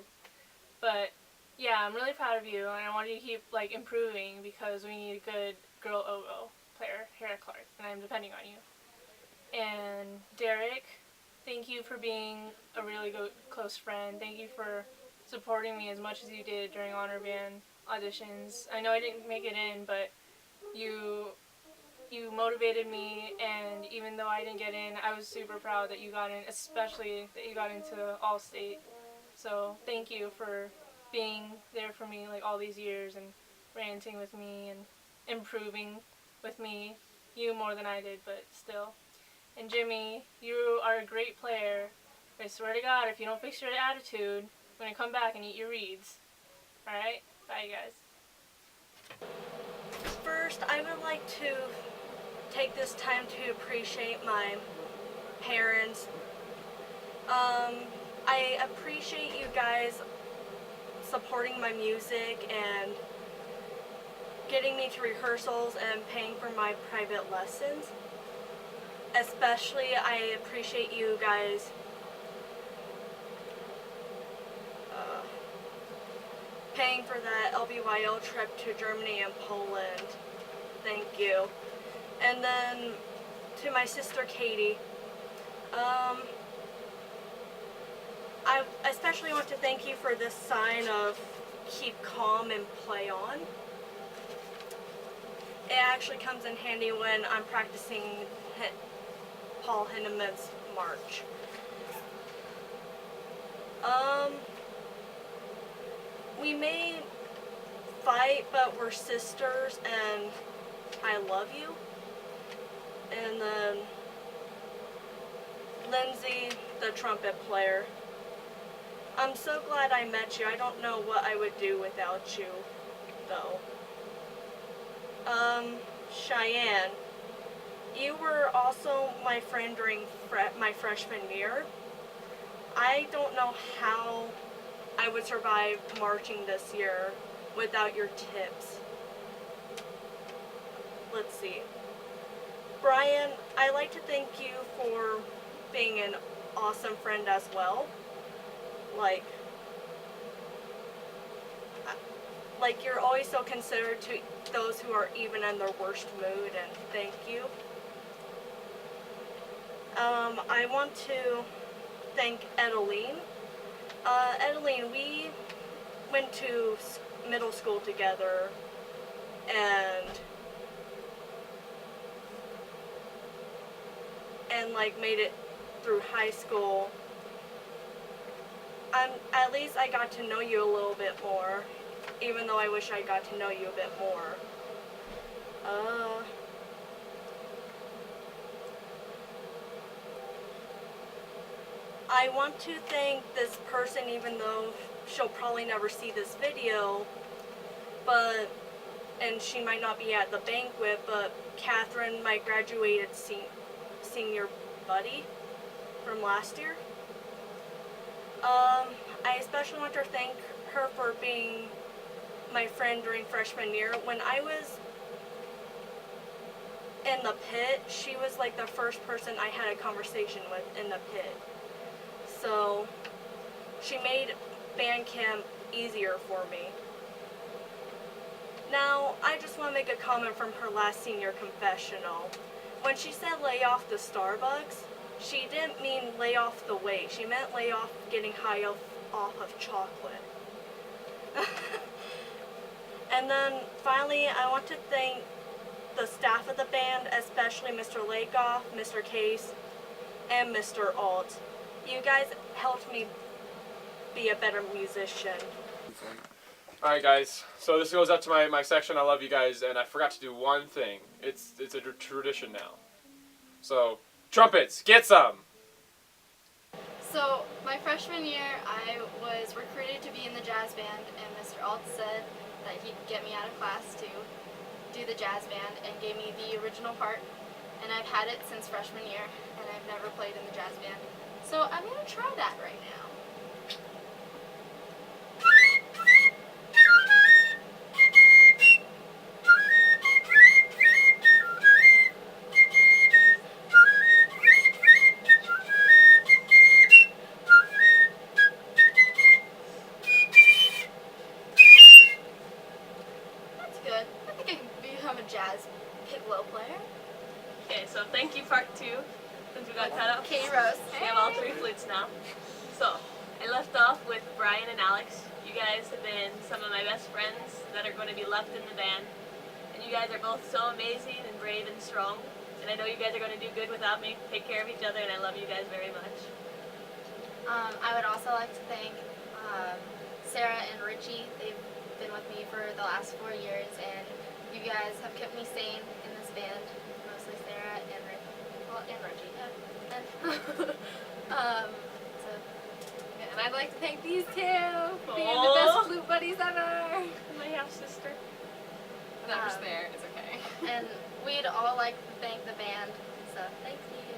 But yeah, I'm really proud of you, and I want you to keep improving, because we need a good girl oboe player here at Clark, and I'm depending on you. And Derek, thank you for being a really close friend. Thank you for supporting me as much as you did during honor band auditions. I know I didn't make it in, but you motivated me, and even though I didn't get in, I was super proud that you got in, especially that you got into All-State. So thank you for being there for me all these years, and ranting with me and improving with me. You more than I did, but still. And Jimmy, you are a great player. I swear to God, if you don't fix your attitude, I'm going to come back and eat your reeds. Alright? Bye, guys. First, I would like to take this time to appreciate my parents. I appreciate you guys supporting my music and getting me to rehearsals and paying for my private lessons. Especially, I appreciate you guys paying for that LBYO trip to Germany and Poland. Thank you. And then to my sister Katie, I especially want to thank you for this sign of keep calm and play on. It actually comes in handy when I'm practicing Paul Hinneman's march. We may fight, but we're sisters, and I love you. And then Lindsay, the trumpet player. I'm so glad I met you. I don't know what I would do without you, though. Cheyenne, you were also my friend during my freshman year. I don't know how I would survive marching this year without your tips. Let's see. Brian, I'd like to thank you for being an awesome friend as well. Like you're always so considerate to those who are even in their worst mood, and thank you. I want to thank Edeline. Edeline, we went to middle school together, and like made it through high school. At least I got to know you a little bit more, even though I wish I got to know you a bit more. I want to thank this person, even though she'll probably never see this video, and she might not be at the banquet, but Catherine, my graduated senior buddy from last year. I especially want to thank her for being my friend during freshman year. When I was in the pit, she was like the first person I had a conversation with in the pit. So she made band camp easier for me. Now, I just want to make a comment from her last senior confessional. When she said lay off the Starbucks, she didn't mean lay off the weight. She meant lay off getting high off of chocolate. And then finally, I want to thank the staff of the band, especially Mr. Lakoff, Mr. Case, and Mr. Alt. You guys helped me be a better musician. Alright guys, so this goes up to my section. I love you guys, and I forgot to do one thing. It's a tradition now. So, trumpets, get some! So, my freshman year, I was recruited to be in the jazz band, and Mr. Alt said that he'd get me out of class to do the jazz band, and gave me the original part. And I've had it since freshman year, and I've never played in the jazz band. So, I'm going to try that right now. Okay, so thank you part 2, since we got cut off. Katie Rose. We have all 3 flutes now. So, I left off with Brian and Alex. You guys have been some of my best friends that are going to be left in the band. And you guys are both so amazing and brave and strong. And I know you guys are going to do good without me. Take care of each other, and I love you guys very much. I would also like to thank Sarah and Richie. They've been with me for the last 4 years, and you guys have kept me sane in this band. Mostly Sarah and Richie. And I'd like to thank these two for being the best flute buddies ever. My half sister. That was there. It's okay. And we'd all like to thank the band. So thank you.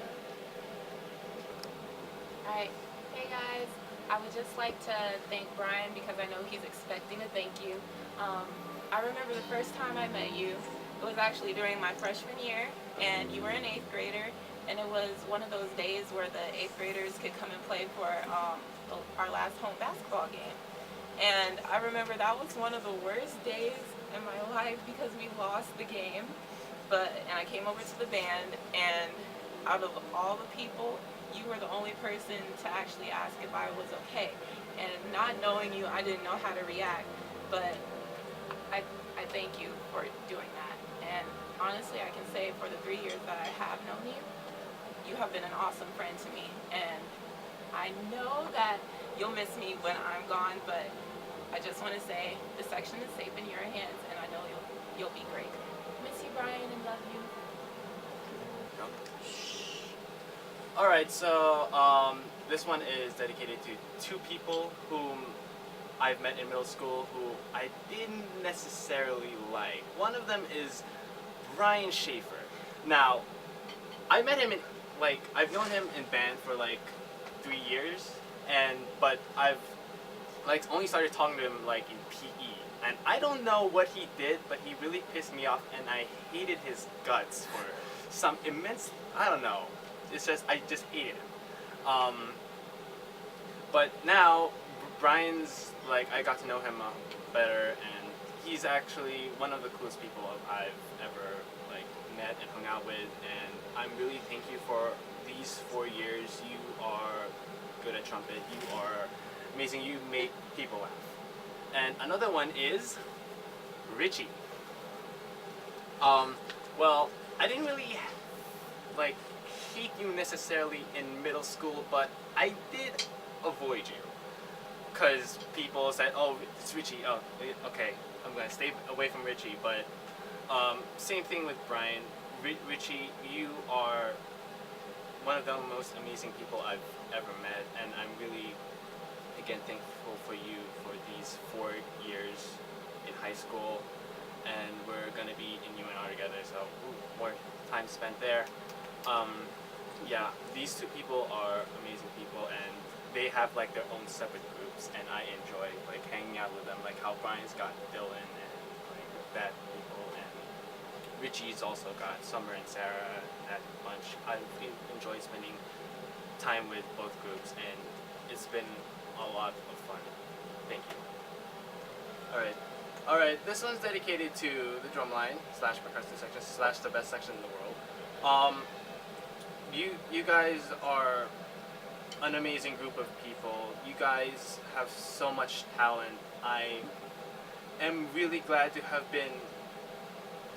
Alright, hey guys, I would just like to thank Brian because I know he's expecting a thank you. I remember the first time I met you, it was actually during my freshman year, and you were an 8th grader, and it was one of those days where the 8th graders could come and play for our last home basketball game. And I remember that was one of the worst days in my life because we lost the game. And I came over to the band, and out of all the people, you were the only person to actually ask if I was okay. And not knowing you, I didn't know how to react. But I thank you for doing that. And honestly, I can say for the 3 years that I have known you, you have been an awesome friend to me. And I know that you'll miss me when I'm gone, but I just want to say the section is safe in your hands, and I know you'll be great. Miss you, Brian, and love you. Alright, so this one is dedicated to 2 people whom I've met in middle school who I didn't necessarily like. One of them is Brian Schaefer. Now, I met him I've known him in band for 3 years, but I've only started talking to him in PE. And I don't know what he did, but he really pissed me off, and I hated his guts for some immense, I don't know. It's just, I just hated him. But now, Brian's, I got to know him better, and he's actually one of the coolest people I've ever, met and hung out with, and I'm really thank you for these 4 years, you are good at trumpet. You are amazing. You make people laugh. And another one is Richie. Well, I didn't really like hate you necessarily in middle school, but I did avoid you. Because people said, oh, it's Richie. Oh, okay, I'm going to stay away from Richie. But same thing with Brian. Richie, you are one of the most amazing people I've ever met. And I'm really, again, thankful for you for these 4 years in high school. And we're going to be in UNR together, so more time spent there. Yeah, these two people are amazing people, and they have like their own separate groups, and I enjoy like hanging out with them, like how Brian's got Dylan and like that people, and Richie's also got Summer and Sarah at lunch. I enjoy spending time with both groups, and it's been a lot of fun. Thank you. Alright, this one's dedicated to the drumline / percussion section / the best section in the world. You guys are an amazing group of people. You guys have so much talent. I am really glad to have been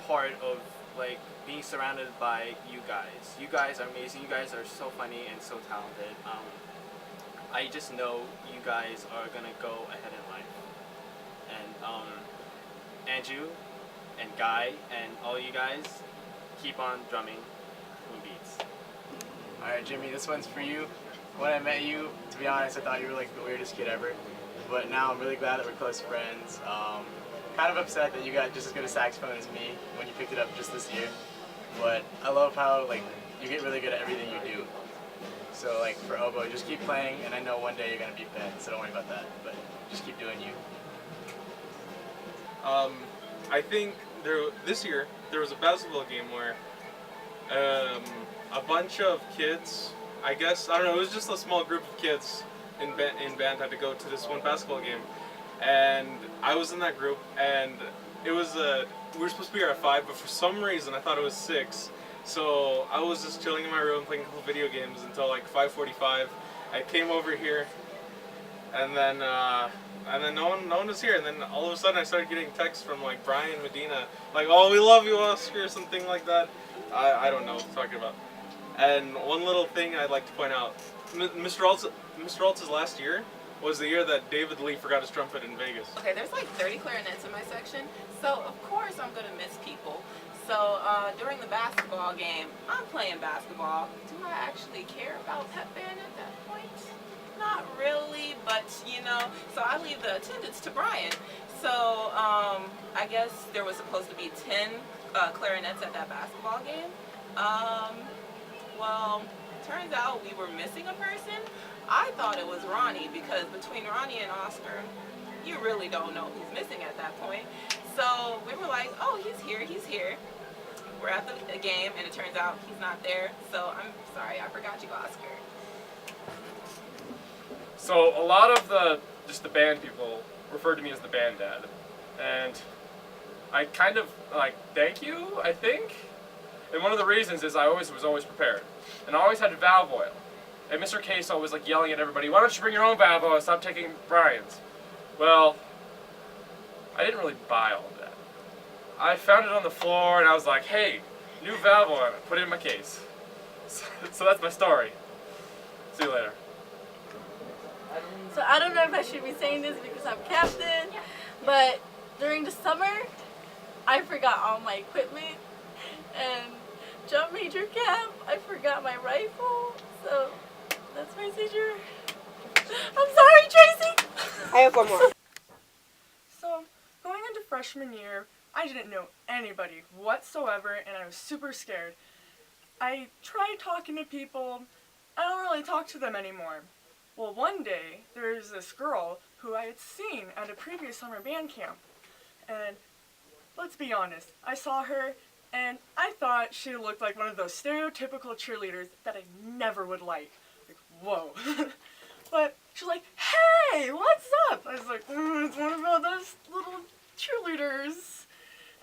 part of like being surrounded by you guys. You guys are amazing. You guys are so funny and so talented. I just know you guys are gonna go ahead in life. And Andrew and Guy and all you guys, keep on drumming Moon Beats. Alright, Jimmy, this one's for you. When I met you, to be honest, I thought you were like the weirdest kid ever. But now I'm really glad that we're close friends. Kind of upset that you got just as good a saxophone as me when you picked it up just this year. But I love how like you get really good at everything you do. So like for oboe, just keep playing, and I know one day you're gonna be Ben, so don't worry about that. But just keep doing you. I think this year there was a basketball game where a bunch of kids, I guess, I don't know, it was just a small group of kids in band had to go to this one basketball game, and I was in that group, and it was we were supposed to be here at 5, but for some reason I thought it was 6, so I was just chilling in my room playing a couple video games until like 5:45. I came over here, and then no one was here, and then all of a sudden I started getting texts from like Brian Medina, like, oh, we love you, Oscar, or something like that. I don't know what they're talking about. And one little thing I'd like to point out, Mr. Altz's last year was the year that David Lee forgot his trumpet in Vegas. Okay, there's like 30 clarinets in my section, so of course I'm gonna miss people. So during the basketball game, I'm playing basketball. Do I actually care about pep band at that point? Not really, but you know, so I leave the attendance to Brian. So I guess there was supposed to be 10 clarinets at that basketball game. Well, turns out we were missing a person. I thought it was Ronnie, because between Ronnie and Oscar, you really don't know who's missing at that point. So we were like, oh, he's here, he's here. We're at the game, and it turns out he's not there. So I'm sorry, I forgot you, Oscar. So a lot of the band people refer to me as the band dad, and I kind of like thank you, I think. And one of the reasons is I was always prepared, and I always had valve oil. And Mr. Case always like yelling at everybody, "Why don't you bring your own valve oil and stop taking Brian's?" Well, I didn't really buy all of that. I found it on the floor, and I was like, "Hey, new valve oil." Put it in my case. So that's my story. See you later. So I don't know if I should be saying this because I'm captain, but during the summer, I forgot all my equipment, and jump major camp, I forgot my rifle, so that's my seizure. I'm sorry, Tracy! I have one more. So, going into freshman year, I didn't know anybody whatsoever, and I was super scared. I tried talking to people. I don't really talk to them anymore. Well, one day, there was this girl who I had seen at a previous summer band camp. And let's be honest, I saw her, and I thought she looked like one of those stereotypical cheerleaders that I never would like. Like, whoa. But she's like, "Hey, what's up?" I was like, it's one of those little cheerleaders.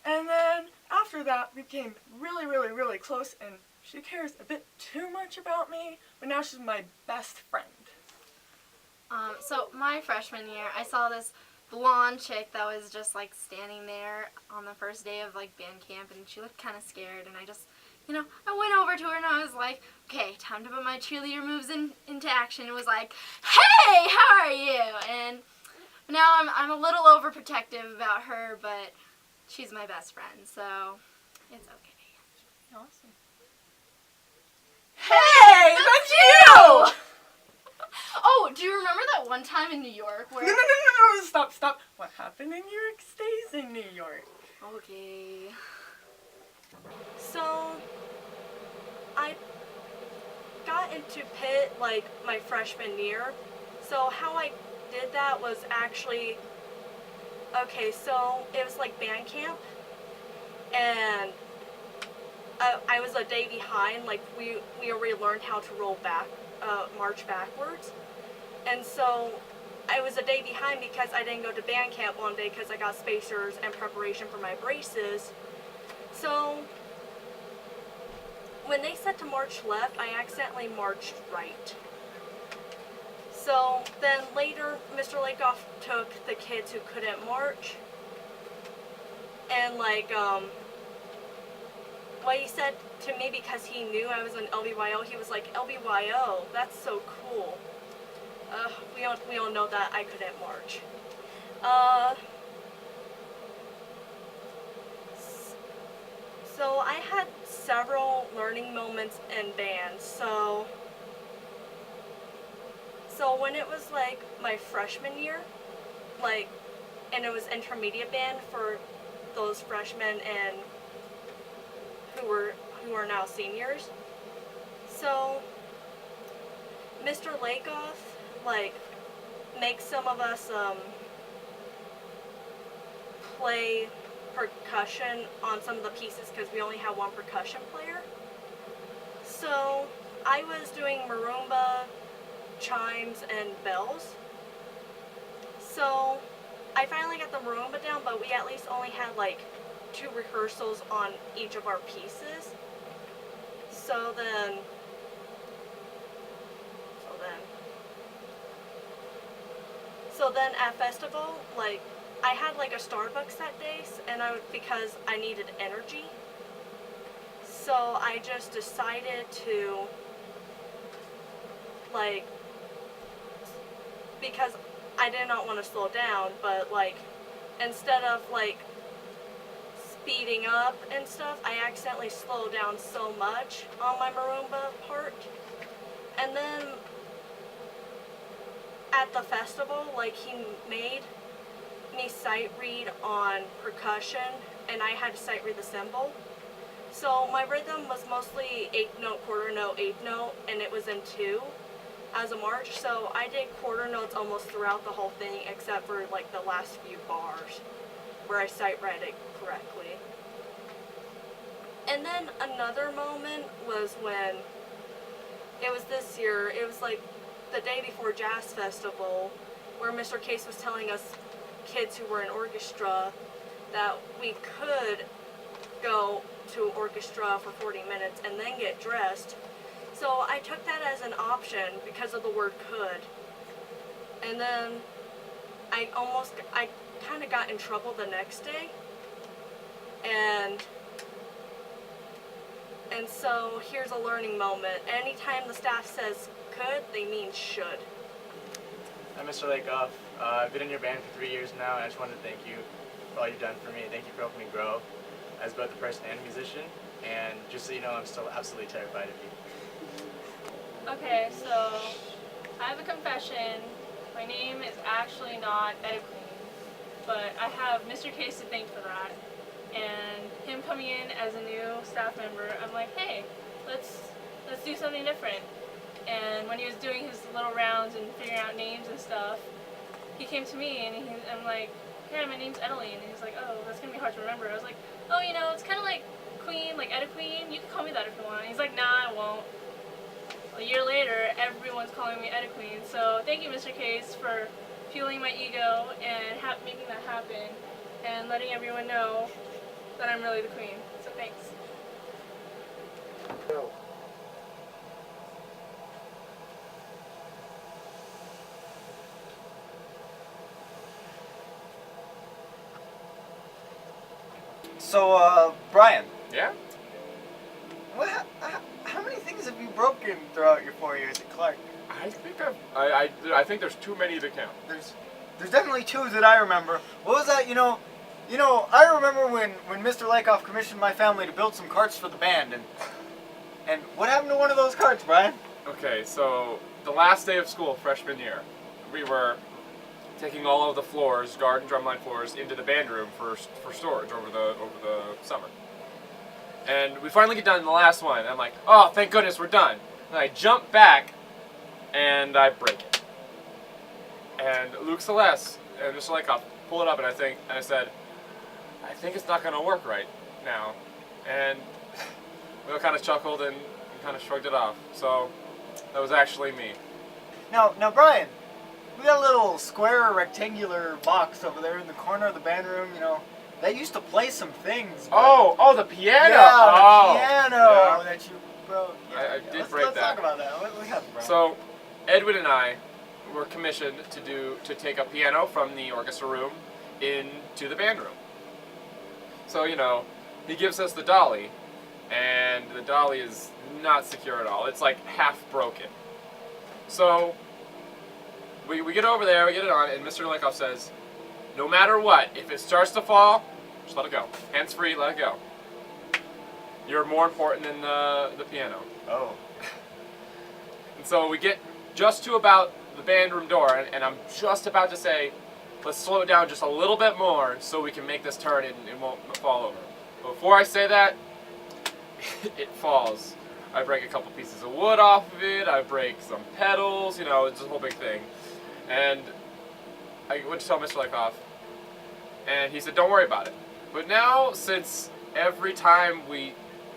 And then after that, we became really, really, really close, and she cares a bit too much about me, but now she's my best friend. So my freshman year, I saw this blonde chick that was just like standing there on the first day of like band camp, and she looked kind of scared, and I just, you know, I went over to her and I was like, okay, time to put my cheerleader moves into action. It was like, hey, how are you? And now I'm a little overprotective about her, but she's my best friend, so it's okay. Awesome. Hey, that's you! Oh, do you remember that one time in New York where... No, stop. What happened in New York stays in New York. Okay. So, I got into Pitt like my freshman year. So how I did that was actually, okay, so it was like band camp, and I was a day behind. Like we already learned how to march backwards, and so I was a day behind because I didn't go to band camp one day because I got spacers and preparation for my braces. So when they said to march left, I accidentally marched right. So then later, Mr. Lakoff took the kids who couldn't march, and like what he said to me, because he knew I was an LBYO, he was like, LBYO, that's so cool. We all know that I couldn't march. So I had several learning moments in band. So when it was like my freshman year, like, and it was intermediate band for those freshmen and who are now seniors. So Mr. Lakoff like makes some of us play percussion on some of the pieces because we only have one percussion player. So I was doing marimba, chimes, and bells. So I finally got the marimba down, but we at least only had like 2 rehearsals on each of our pieces. So then at festival, like, I had like a Starbucks that day, and because I needed energy. So I just decided to, like, because I did not want to slow down, but like, instead of like speeding up and stuff, I accidentally slowed down so much on my marimba part. And then at the festival, like, he made me sight read on percussion, and I had to sight read the cymbal. So my rhythm was mostly 8th note, quarter note, 8th note, and it was in 2 as a march. So I did quarter notes almost throughout the whole thing, except for like the last few bars where I sight read it correctly. And then another moment was when it was this year. It was like the day before Jazz Festival, where Mr. Case was telling us kids who were in orchestra that we could go to orchestra for 40 minutes and then get dressed. So I took that as an option because of the word could. And then I kind of got in trouble the next day. And so here's a learning moment. Anytime the staff says could, they mean should. Hi, Mr. Lakoff. I've been in your band for 3 years now, and I just wanted to thank you for all you've done for me. Thank you for helping me grow as both a person and a musician. And just so you know, I'm still absolutely terrified of you. Okay, so I have a confession. My name is actually not Etta Queen, but I have Mr. Case to thank for that. And him coming in as a new staff member, I'm like, hey, let's do something different. And when he was doing his little rounds and figuring out names and stuff, he came to me and I'm like, hey, my name's Edeline. And he's like, oh, that's gonna be hard to remember. I was like, oh, you know, it's kind of like Queen, like Etta Queen. You can call me that if you want. And he's like, nah, I won't. A year later, everyone's calling me Etta Queen. So thank you, Mr. Case, for fueling my ego and making that happen and letting everyone know that I'm really the queen. So thanks. No. So, Brian. Yeah? How many things have you broken throughout your 4 years at Clark? I think I think there's too many to count. There's definitely two that I remember. What was that? I remember when Mr. Lakoff commissioned my family to build some carts for the band, and what happened to one of those carts, Brian? Okay, so the last day of school, freshman year, we were taking all of the floors, guard and drumline floors, into the band room for storage over the summer. And we finally get done in the last one. And I'm like, oh, thank goodness we're done. And I jump back, and I break it. And Luke Celeste and Mr. Lakoff pull it up, and I said, I think it's not going to work right now. And we all kind of chuckled and kind of shrugged it off. So that was actually me. Now, Brian, we got a little square rectangular box over there in the corner of the band room, that used to play some things. Oh, the piano! Yeah, the piano that you broke. Yeah, I did break let's that. talk about that. What happened, Brian? So, Edwin and I were commissioned to take a piano from the orchestra room into the band room. So, he gives us the dolly, and the dolly is not secure at all. It's like half broken. So, we get over there, we get it on, and Mr. Lakoff says, no matter what, if it starts to fall, just let it go. Hands free, let it go. You're more important than the piano. Oh. And so we get just to about the band room door, and I'm just about to say, let's slow it down just a little bit more so we can make this turn and it won't fall over. But before I say that, it falls. I break a couple pieces of wood off of it, I break some pedals, it's a whole big thing. And I went to tell Mr. Lakoff, and he said, don't worry about it. But now, since every time we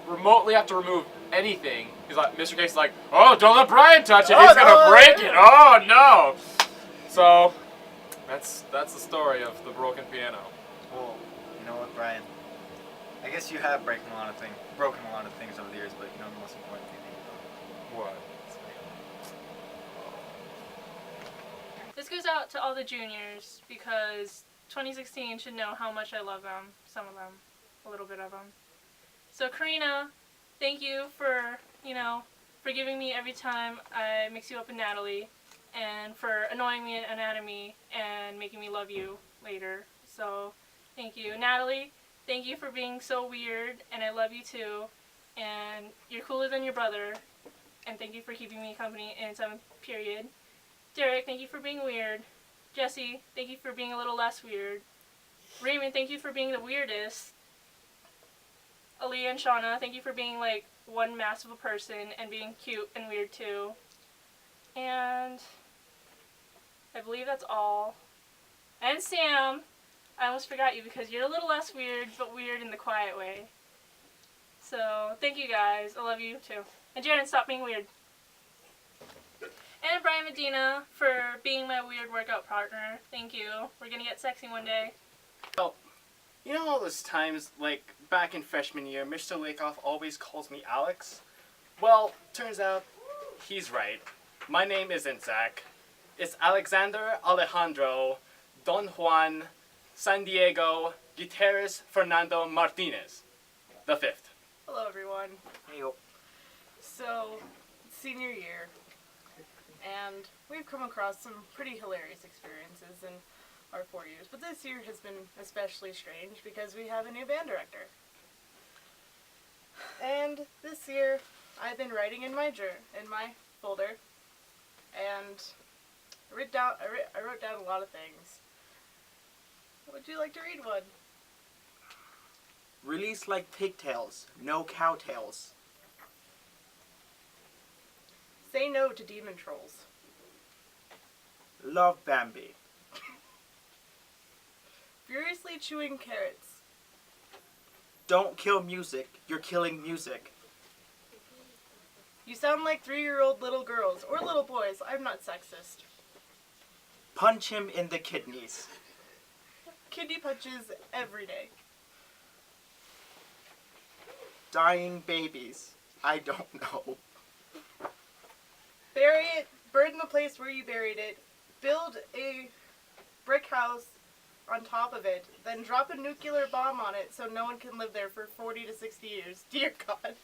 remotely have to remove anything, Mr. Case's like, oh, don't let Brian touch it, he's gonna break it, oh no! So, that's the story of the broken piano. Well, you know what, Brian? I guess you have broken a lot of things over the years, but the most important thing that you know. What? This goes out to all the juniors because 2016 should know how much I love them, some of them, a little bit of them. So Karina, thank you for giving me every time I mix you up in Natalie, and for annoying me in anatomy and making me love you later. So thank you. Natalie, thank you for being so weird, and I love you too, and you're cooler than your brother, and thank you for keeping me company in 7th period. Derek, thank you for being weird. Jesse, thank you for being a little less weird. Raymond, thank you for being the weirdest. Aaliyah and Shauna, thank you for being like one massive person and being cute and weird too. And I believe that's all. And Sam, I almost forgot you because you're a little less weird, but weird in the quiet way. So thank you guys. I love you too. And Jared, stop being weird. And Brian Medina for being my weird workout partner. Thank you. We're gonna get sexy one day. Well, all those times, like back in freshman year, Mr. Lakoff always calls me Alex? Well, turns out he's right. My name isn't Zach. It's Alexander Alejandro Don Juan San Diego Gutierrez Fernando Martinez, the 5th. Hello, everyone. Hey, So, senior year, and we've come across some pretty hilarious experiences in our 4 years, but this year has been especially strange because we have a new band director. And this year, I've been writing in my folder, and I wrote down a lot of things. Would you like to read one? Release like pigtails, no cowtails. Say no to demon trolls. Love Bambi. Furiously chewing carrots. Don't kill music, you're killing music. You sound like 3-year-old little girls, or little boys, I'm not sexist. Punch him in the kidneys. Kidney punches every day. Dying babies. I don't know. Bury it, burn the place where you buried it, build a brick house on top of it, then drop a nuclear bomb on it so no one can live there for 40 to 60 years. Dear God.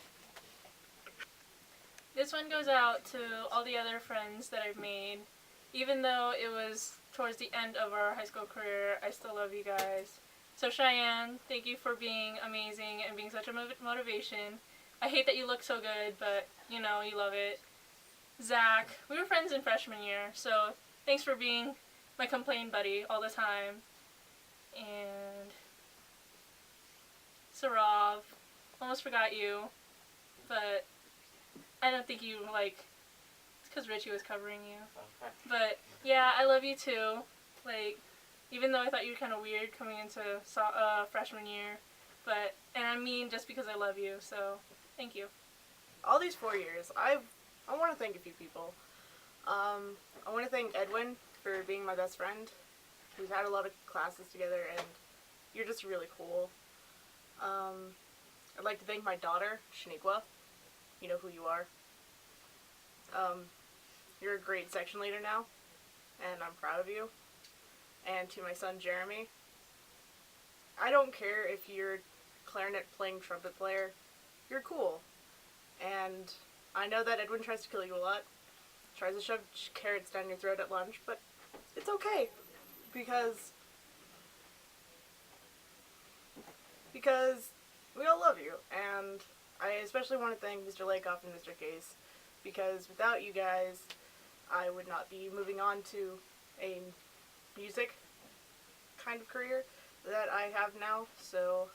This one goes out to all the other friends that I've made. Even though it was towards the end of our high school career, I still love you guys. So Cheyenne, thank you for being amazing and being such a motivation. I hate that you look so good, but you know, you love it. Zach, we were friends in freshman year, so thanks for being my complain buddy all the time. And Sarav, almost forgot you, but I don't think you, like, it's because Richie was covering you. Okay. But, yeah, I love you too. Like, even though I thought you were kind of weird coming into freshman year, but, and I mean just because I love you, so thank you. All these 4 years, I want to thank a few people. I want to thank Edwin for being my best friend. We've had a lot of classes together, and you're just really cool. I'd like to thank my daughter, Shaniqua. You know who you are. You're a great section leader now, and I'm proud of you. And to my son, Jeremy, I don't care if you're clarinet playing trumpet player, you're cool. And I know that Edwin tries to kill you a lot, tries to shove carrots down your throat at lunch, but it's okay, because we all love you, and I especially want to thank Mr. Lakoff and Mr. Case, because without you guys, I would not be moving on to a music kind of career that I have now, so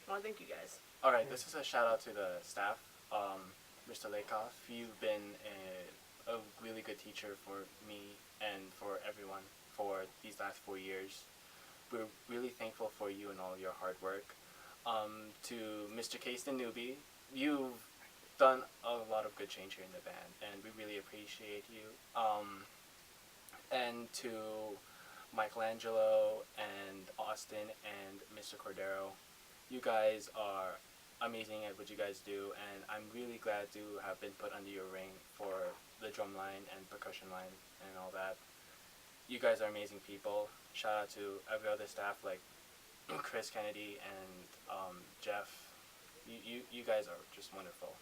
I want to thank you guys. Alright, this is a shout out to the staff. Mr. Lakoff, you've been a really good teacher for me and for everyone for these last 4 years. We're really thankful for you and all your hard work. To Mr. Case the newbie, you've done a lot of good change here in the band, and we really appreciate you. And to Michelangelo and Austin and Mr. Cordero, you guys are amazing at what you guys do, and I'm really glad to have been put under your wing for the drum line and percussion line and all that. You guys are amazing people. Shout out to every other staff like Chris Kennedy and Jeff. You guys are just wonderful.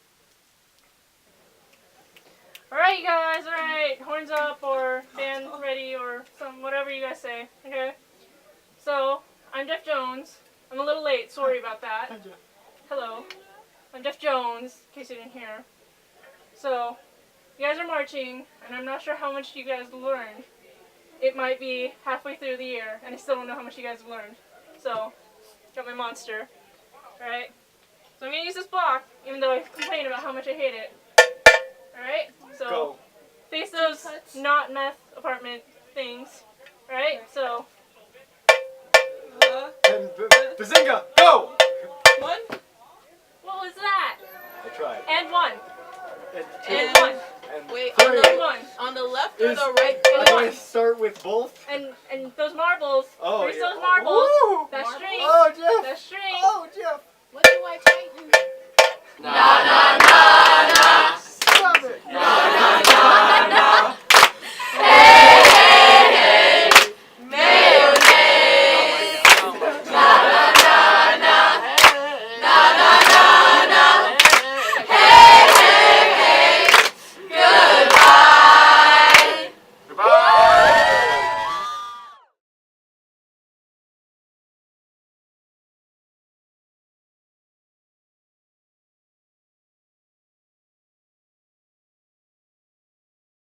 Alright, you guys, alright. Horns up, or band ready, or whatever you guys say. Okay? So, I'm Jeff Jones. I'm a little late, sorry about that. Hello. I'm Jeff Jones, in case you didn't hear. So, you guys are marching, and I'm not sure how much you guys learned. It might be halfway through the year, and I still don't know how much you guys have learned. So, got my monster. Alright? So I'm going to use this block, even though I complain about how much I hate it. Alright? So, go. Face those not meth apartment things. Alright? So, Bazinga, go! one. What was that? I tried. And one. And two. And one. And Wait, three. On the left or the right? Do I start with both? And those marbles. Oh, Face yeah. those marbles. Woo! That string. Oh, Jeff. That string. Oh, Jeff. What do I tighten? Na na na.